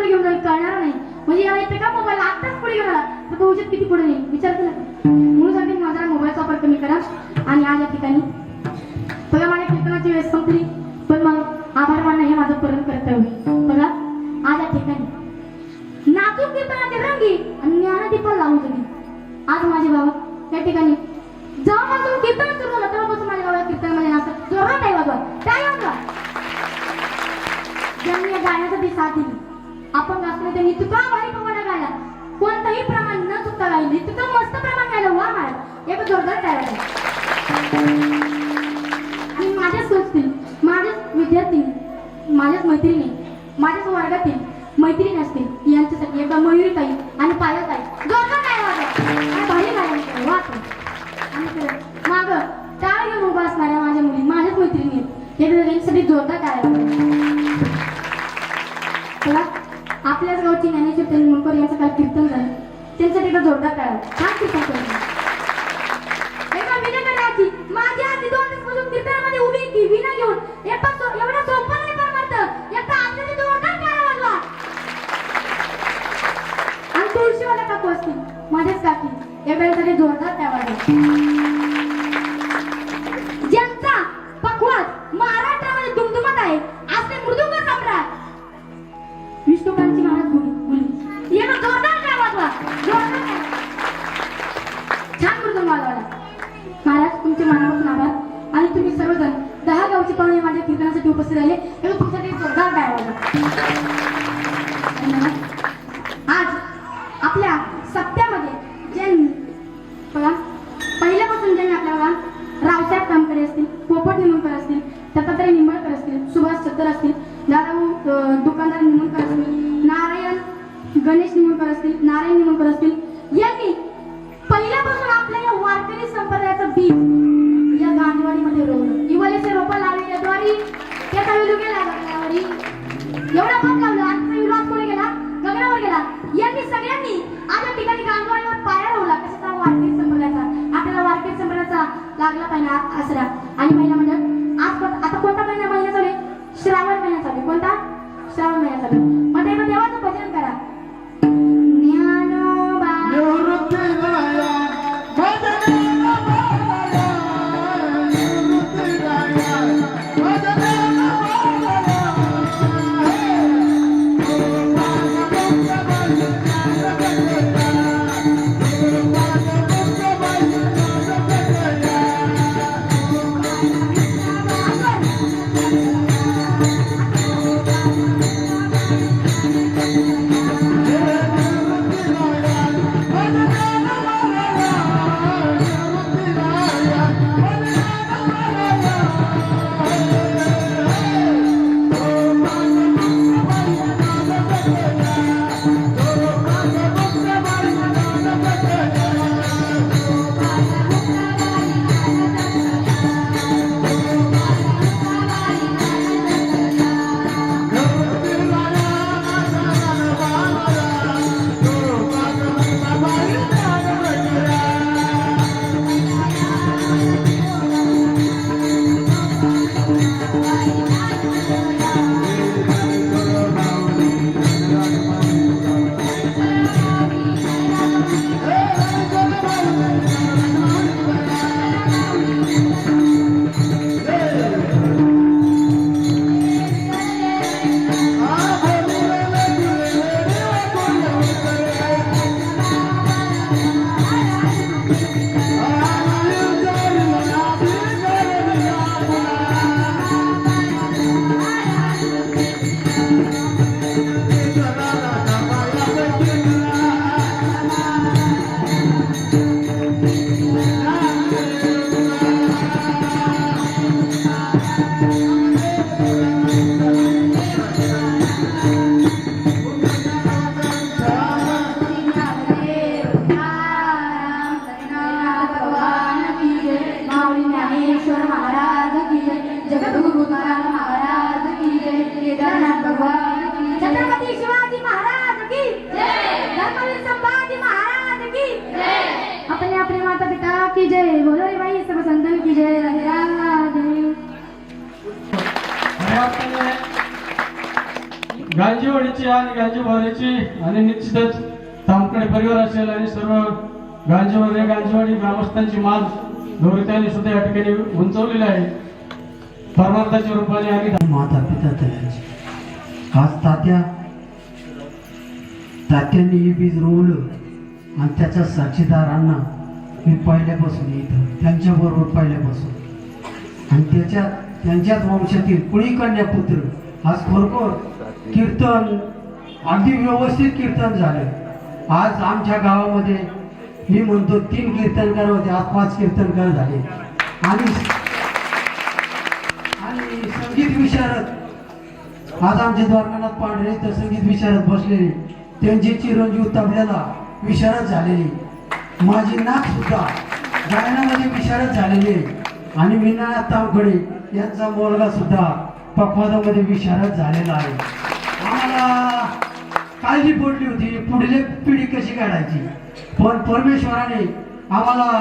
S3: घेऊन जाईल कळणार नाही. म्हणजे याला इतका मोबाईल आताच पुढे घेऊन आला तर भविष्यात किती पुढे येईल विचार केला. म्हणून सांगते माझा मोबाईलचा वापर कमी करा. आणि आज या ठिकाणी बघा माझ्या कीर्तनाची वेळ संपली, पण मग आभार मानणं हे माझं परम कर्तव्य. बघा आज या ठिकाणी नाचूक कीर्तनाचे रंगी आणि ज्ञानदीपा लावून दिली. आज माझे बाबा या ठिकाणी जेव्हापासून कीर्तन सुरू झालं तेव्हापासून माझ्या बाबा कीर्तनामध्ये नाचत जोरात आहे. बाबा काय होता ज्यांनी या गाण्यासाठी साथ दिली. आपण गातो त्यांनी इतका भारी प्रमाणे गायला, कोणतंही प्रमाण न चुकता गायलं, इतकं मस्त प्रमाण गायलं. वा महाराज एक जोरदार टाळ्या. आणि माझ्याच सोचतील, माझ्याच विद्यार्थी, माझ्याच मैत्रिणी, माझ्याच वर्गातील मैत्रिणी असतील यांच्यासाठी एकदा मयुरीताई आणि पायलताई जोरदार टाळ्या वाजवा. आणि भारी गायला वाच. आणि माग टाळ घेऊन उभा असणाऱ्या माझ्या मुली, माझ्याच मैत्रिणी आहेत, त्यांच्यासाठी जोरदार टाळ्या वाजवा. आपल्याच गावची ज्ञानेश्वर त्यांनी मुलकर यांचं काल कीर्तन झालं, त्यांच्यासाठी एकदा जोरदार टाळ्या. छान कीर्तन केलं. एका विनेकराची माझी आजी 2 दिवसापासून कीर्तनामध्ये उभी की विना घेऊन एवढा सोपा नाही परवडतं. एकदा आपल्याला जोरदार टाळ्या वाजवा. आणि तुळशीवाला काकू असतील माझ्याच काकी, एवढ्यासाठी जोरदार टाळ्या वाजवा. ज्यांचा पखवाज महाराष्ट्रामध्ये दुमदुमत आहे असे मृदुंग सम्राट विष्णुकांची महाराज मुली यांना जोरदार टाळ्या वाजवा. छान मृदुंग वाजवला. महाराज तुमचे मनापासून आभार. आणि तुम्ही सर्वजण 10 गावचे पाहुणे माझ्या कीर्तनासाठी उपस्थित राहिले तेव्हा तुमच्यासाठी जोरदार टाळ्या वाजवा. आज आपल्या सप्त्यामध्ये ज्यांनी बघा पहिल्यापासून ज्यांनी आपल्याला रावसाहेब कामकडे असतील, पोपट निमणकर असतील, दत्तात्रय निंबाळकर असतील, सुभाष छत्तर असतील, दादा दुकानदार निमणकर असतील, नारायण गणेश निमणकर असतील, नारायण निमणकर असतील, यांनी पहिल्यापासून आपल्या या वारकरी संप्रदायाचं बीज या गांधीवाडीमध्ये रोवलं. इवलेचे रोपं लावल्याद्वारे त्या तळू गेला गगनावरी एवढा भाग लावला. आजचा विरोध कोणी गेला? गगनावर गेला. यांनी सगळ्यांनी आज या ठिकाणी गांधीवाडीवर पाया रोवला. कशाचा? वारकरी संप्रदायाचा. आपल्याला वारकरी संप्रदायाचा लागला पाहिजे आसरा. आणि महिला मंडळ आज आता कोणता महिना चालू आहे? श्रावण महिना चालू आहे. कोणता? श्रावण महिना चालू आहे. मग एकदा देवाचं भजन करा. ज्ञानोबा जगद्गुरु तुकाराम महाराज की जय, केदारनाथ भगवान की जय, छत्रपती शिवाजी महाराज की जय, धर्मवीर संभाजी महाराज की जय, अपने माता पिता की जय, बोलो रे भाई सब संतन की जय, राधे राधे।
S5: गांजीवाडीची आणि गांजीवाडीची आणि निश्चितच तामकडे परिवार असेल आणि सर्व गांजीवाडी ग्रामस्थांची मान गौरीताईंनी सुद्धा या ठिकाणी उंचवलेली आहे परमार्थाच्या रूपाने आणि
S6: माता पिता त्यांचे आज तात्यांनी हे बीज रोवलं आणि त्याच्या साक्षीदारांना मी पहिल्यापासून इथं त्यांच्याबरोबर पहिल्यापासून आणि त्यांच्याच वंशातील कुणी कन्यापुत्र आज खरोखर कीर्तन अगदी व्यवस्थित कीर्तन झालं। आज आमच्या गावामध्ये मी म्हणतो 3 कीर्तनकार होते, आज 5 कीर्तनकार झाले आणि संगीत विशारद आज आमचे द्वारकानाथ पांढरे तर संगीत विशारद बसलेले, त्यांची चिरंजीव तबल्याला विशारद झालेली, माझी नाक सुद्धा गायनामध्ये विशारद झालेली आणि विनायक तावकडे यांचा मुलगा सुद्धा पखवादामध्ये विशारद झालेला आहे। आम्हाला काळजी पडली होती पुढली पिढी कशी काढायची, पण परमेश्वराने आम्हाला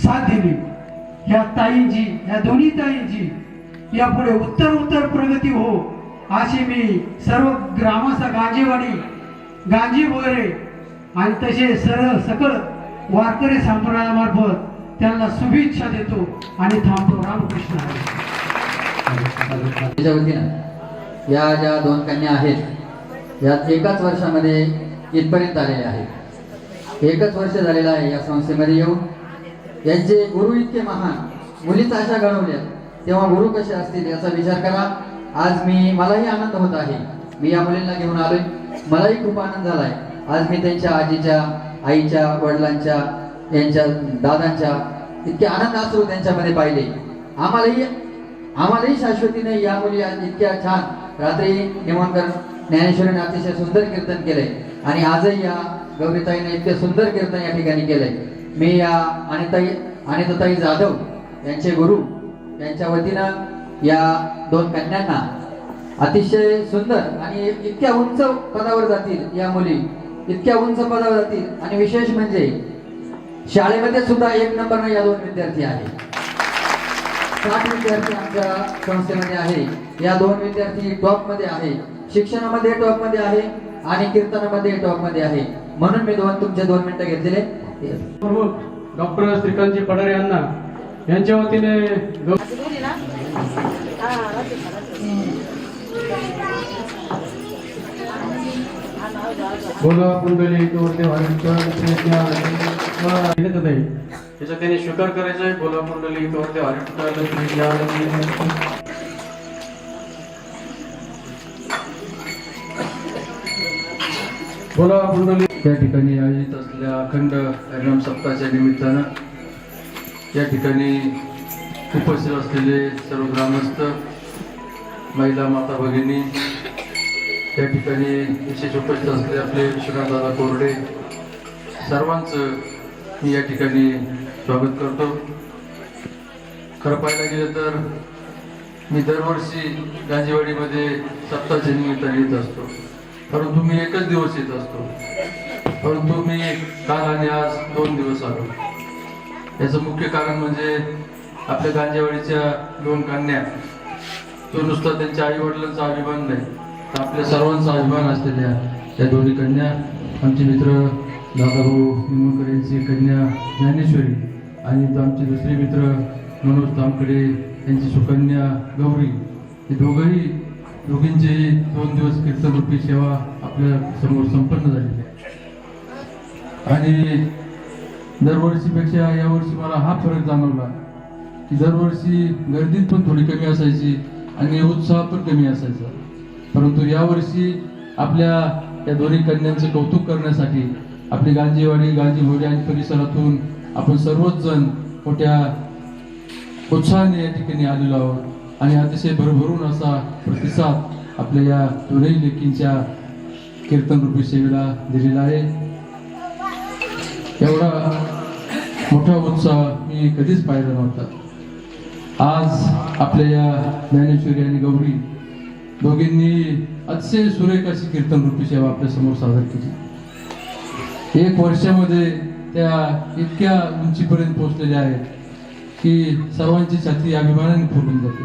S6: साथ दिली। ह्या ताईंची, ह्या दोन्ही ताईंची यापुढे उत्तर प्रगती हो अशी मी सर्व ग्रामस्थ गांजी वगैरे आणि तसे सर्व सकळ वारकरी संप्रदायामार्फत त्यांना शुभेच्छा देतो आणि थांबतो। रामकृष्ण हरी।
S1: त्याच्या वतीनं या ज्या 2 कन्या आहेत यात एकाच वर्षामध्ये इथपर्यंत आलेल्या आहेत, एकच वर्ष झालेलं आहे या संस्थेमध्ये येऊन। यांचे गुरु इतके महान, मुलीच अशा घडवल्या, तेव्हा गुरु कसे असतील याचा विचार करा। आज मलाही आनंद होत आहे, मी या मुलींना घेऊन आलोय, मलाही खूप आनंद झालाय। आज मी त्यांच्या आजीच्या, आईच्या, वडिलांच्या, यांच्या दादांच्या इतके आनंद अश्रू त्यांच्यामध्ये पाहिले। आम्हालाही शाश्वतीने या मुली आज इतक्या छान रात्री निमंत्रण ज्ञानेश्वरीने अतिशय सुंदर कीर्तन केलंय आणि आजही या गौरीताईने इतके सुंदर कीर्तन या ठिकाणी केलंय। मी या अनिताताई जाधव यांचे गुरु यांच्या वतीनं या 2 कन्यांना अतिशय सुंदर आणि इतक्या उंच पदावर जातील या मुली, इतक्या उंच पदावर जातील आणि विशेष म्हणजे शाळेमध्ये सुद्धा 1 नंबरने या 2 विद्यार्थी आहेत। 60 विद्यार्थी आमच्या संस्थेमध्ये आहे, या 2 विद्यार्थी टॉप मध्ये आहे, शिक्षणामध्ये टॉप मध्ये आहे आणि कीर्तनामध्ये टॉप मध्ये आहे, म्हणून मी तुमचे 2 मिनिटं घेतलेले।
S5: प्रमुख डॉक्टर श्रीकांतजी पडारे यांना यांच्या वतीने बोला कुंडली त्याचा त्यांनी स्वीकार करायचा आहे। बोला कुंडली बोला कुंडली।
S7: या ठिकाणी आयोजित असलेल्या अखंड हरिनाम सप्ताहाच्या निमित्तानं या ठिकाणी उपस्थित असलेले सर्व ग्रामस्थ, महिला, माता भगिनी, या ठिकाणी विशेष उपस्थित असलेले आपले विश्वनाथदादा कोरडे, सर्वांचं मी या ठिकाणी स्वागत करतो। खरं पाहायला गेलं तर मी दरवर्षी गांजीवाडीमध्ये सप्ताहाच्या निमित्ताने येत असतो, परंतु मी एकच दिवस येत असतो, परंतु मी काल आणि आज 2 दिवस आलो। याचं मुख्य कारण म्हणजे आपल्या गांजीवाडीच्या 2 कन्या, तो नुसता त्यांच्या आई वडिलांचा अभिमान नाही तर आपल्या सर्वांचा अभिमान असलेल्या त्या 2 कन्या, आमचे मित्र दादाभाऊ निमकर यांची कन्या ज्ञानेश्वरी आणि आमचे दुसरे मित्र मनोज तामकडे यांची सुकन्या गौरी, हे दोघींचेही 2 दिवस कीर्तनरूपी सेवा आपल्या समोर संपन्न झाली आणि दरवर्षीपेक्षा यावर्षी मला हा फरक जाणवला की दरवर्षी गर्दीत पण थोडी कमी असायची आणि उत्साह पण कमी असायचा, परंतु यावर्षी आपल्या या 2 कन्यांचं कौतुक करण्यासाठी आपली गांजीवाडी आणि परिसरातून आपण सर्वच जण मोठ्या उत्साहाने या ठिकाणी आलेलो आहोत आणि अतिशय भरभरून असा प्रतिसाद आपल्या या 2 लेकींच्या कीर्तनरूपी सेवेला दिलेला आहे। एवढा मोठा उत्साह मी कधीच पाहिला नव्हता। आज आपल्या या ज्ञानेश्वरी आणि गौरी दोघींनी अतिशय सुरेख अशी कीर्तन रूपी सेवा आपल्या समोर सादर केली. 1 वर्षामध्ये त्या इतक्या उंचीपर्यंत पोहोचलेल्या आहेत की सर्वांची छाती अभिमानाने फुलून जाते.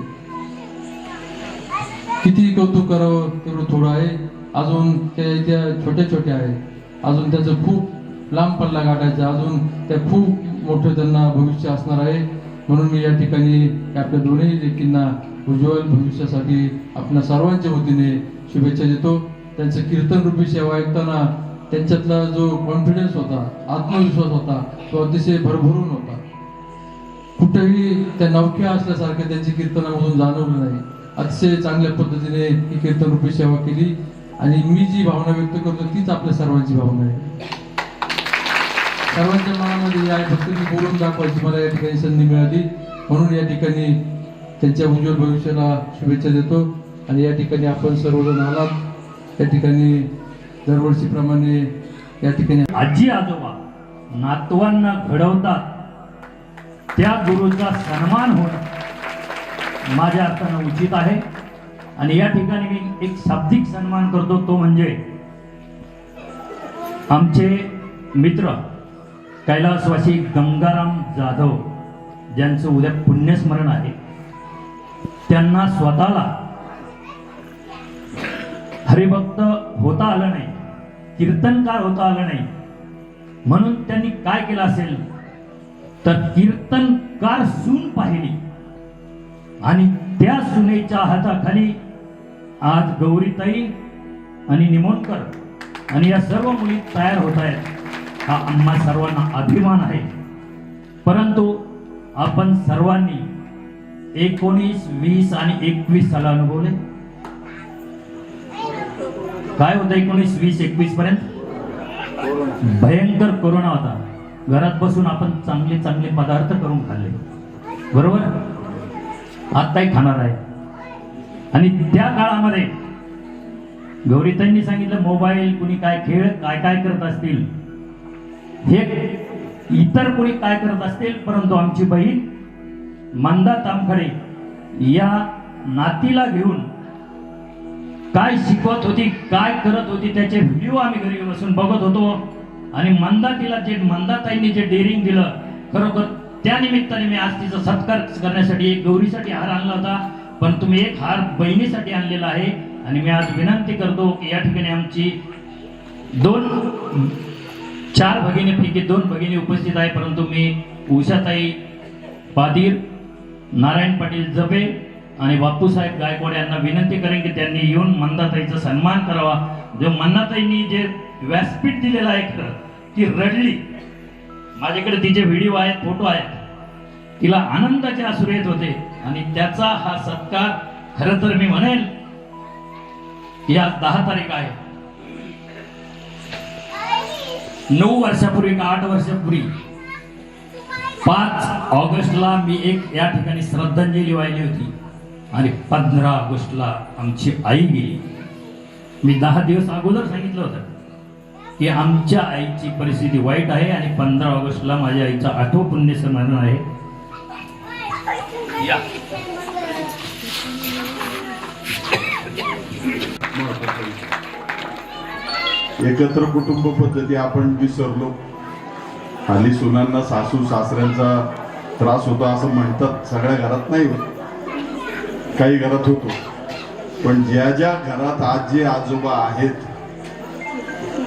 S7: किती कौतुक करावं तेवढं थोडं आहे. अजून त्या छोट्या छोट्या आहेत, अजून त्याचं खूप लांब पल्ला गाठायचा, अजून त्या खूप मोठं त्यांना भविष्य असणार आहे. म्हणून मी या ठिकाणी आपल्या दोन्ही लेकींना उज्ज्वल भविष्यासाठी आपल्या सर्वांच्या वतीने शुभेच्छा देतो. त्यांचं कीर्तन रूपी सेवा ऐकताना त्यांच्यातला जो कॉन्फिडन्स होता, आत्मविश्वास होता, तो अतिशय भरभरून होता. कुठेही त्या नवख्या असल्यासारखं त्यांची कीर्तनामधून जाणवलं नाही. अतिशय चांगल्या पद्धतीने ही कीर्तन रूपी सेवा केली आणि मी जी भावना व्यक्त करतो तीच आपल्या सर्वांची भावना आहे. सर्वांच्या मनामध्ये आहे, फक्त ती बोलून दाखवायची मला या ठिकाणी संधी मिळाली. म्हणून या ठिकाणी त्यांच्या उज्ज्वल भविष्याला शुभेच्छा देतो. आणि या ठिकाणी आपण सर्वजण आलात, या ठिकाणी दरवर्षीप्रमाणे या ठिकाणी
S8: आजी आजोबा नातवांना घडवतात, त्या गुरुचा सन्मान होणं माझ्या अर्थानं उचित आहे. आणि या ठिकाणी मी एक शाब्दिक सन्मान करतो, तो म्हणजे आमचे मित्र कैलासवासी गंगाराम जाधव, ज्यांचं उद्या पुण्यस्मरण आहे. त्यांना स्वतःला हरिभक्त होता आलं नाही, कीर्तनकार होता आलं नाही, म्हणून त्यांनी काय केलं असेल तर कीर्तनकार सून पाहिली आणि त्या सुनेच्या हाताखाली आज गौरीताई आणि निमोणकर आणि या सर्व मुली तयार होत आहेत. हा आम्हा सर्वांना अभिमान आहे. परंतु आपण सर्वांनी 19, 20 आणि 21 साल अनुभवले. काय होतं 19, 20, 21 पर्यंत? भयंकर कोरोना होता. घरात बसून आपण चांगले चांगले पदार्थ करून खाल्ले, बरोबर? आत्ताही खाणार आहे. आणि त्या काळामध्ये गौरीताईंनी सांगितलं मोबाईल, कुणी काय खेळ काय काय करत असतील, हे इतर कुणी काय करत असतील, परंतु आमची बहीण मंदा तामखडे या नातीला घेऊन काय शिकवत होती, काय करत होती, त्याचे व्हिडिओ आम्ही घरी बसून बघत होतो. आणि मंदाताईंनी जे डेअरिंग दिलं, खरोखर त्या निमित्ताने मी आज तिचा सत्कार करण्यासाठी एक गौरीसाठी हार आणला होता, पण तुम्ही एक हार बहिणीसाठी आणलेला आहे. आणि मी आज विनंती करतो की या ठिकाणी आमची 4 भगिनीपैकी 2 भगिनी उपस्थित आहे, परंतु मी उषाताई पादीर, नारायण पाटील जपे आणि बापूसाहेब गायकवाड यांना विनंती करेन की त्यांनी येऊन मंदाताईचा सन्मान करावा. जो मंदाताईंनी जे व्यासपीठ दिलेलं आहे, खरं ती रडली. माझ्याकडे तिचे व्हिडिओ आहेत, फोटो आहेत. तिला आनंदाचे अश्रू येत होते आणि त्याचा हा सत्कार खरं तर मी म्हणेल या 10 तारीख आहे. 9 वर्षापूर्वी का 8 वर्षापूर्वी 5 ऑगस्टला मी एक या ठिकाणी श्रद्धांजली वाहिली होती आणि 15 ऑगस्टला आमची आई गेली. मी 10 दिवस अगोदर सांगितलं होतं की आमच्या आईची परिस्थिती वाईट आहे आणि 15 ऑगस्टला माझ्या आईचा 8वं पुण्यस्मरण आहे. या
S4: एकत्र कुटुंब पद्धती आपण विसरलो. हल्ली सुनांना सासू सासऱ्यांचा त्रास होतो असं म्हणतात. सगळ्या घरात नाही होत, काही घरात होतो. पण ज्या ज्या घरात आजी आजोबा आहेत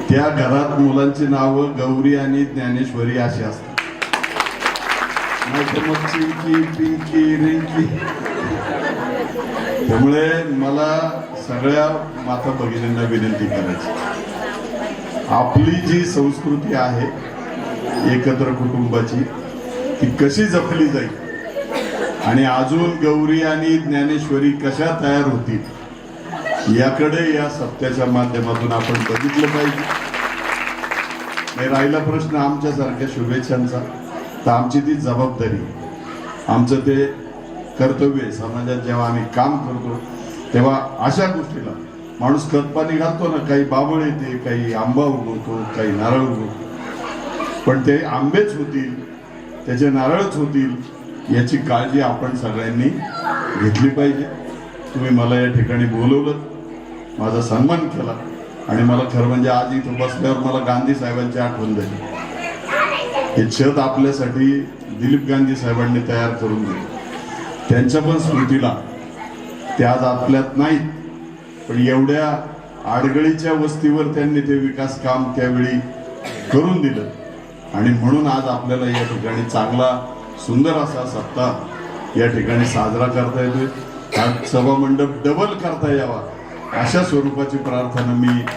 S4: त्या घरात मुलांची नावं गौरी आणि ज्ञानेश्वरी अशी असतात. नाहीतर मग चिंकी, पिंकी, रिंकी. त्यामुळे मला सगळ्या माता भगिनींना विनंती करायची, आपली जी संस्कृती आहे एकत्र कुटुंबाची ती कशी जपली जाईल आणि अजून गौरी आणि ज्ञानेश्वरी कशा तयार होतील याकडे या सप्त्याच्या माध्यमातून आपण बघितलं पाहिजे. राहिला प्रश्न आमच्यासारख्या शुभेच्छांचा, तर आमची ती जबाबदारी, आमचं ते कर्तव्य आहे. समाजात जेव्हा आम्ही काम करतो तेव्हा अशा गोष्टीला माणूस खतपाणी घालतो ना, काही बाबळ येते, काही आंबा उगवतो, काही नारळ उगवतो, पण ते आंबेच होतील, त्याचे नारळच होतील याची काळजी आपण सगळ्यांनी घेतली पाहिजे. तुम्ही मला या ठिकाणी बोलवलं, माझा सन्मान केला आणि मला खरं म्हणजे आज इथं बसल्यावर मला गांधी साहेबांची आठवण झाली. हे छत आपल्यासाठी दिलीप गांधी साहेबांनी तयार करून दिलं. त्यांच्या पण स्मृतीला ते आज आपल्यात नाहीत, पण एवढ्या आडगळीच्या वस्तीवर त्यांनी ते विकास काम त्यावेळी करून दिलं आणि म्हणून आज आपल्याला या ठिकाणी चांगला सुंदर असा सप्ताह या ठिकाणी साजरा करता येतोय. हा सभा मंडप डबल करता यावा अशा स्वरूपाची प्रार्थना मी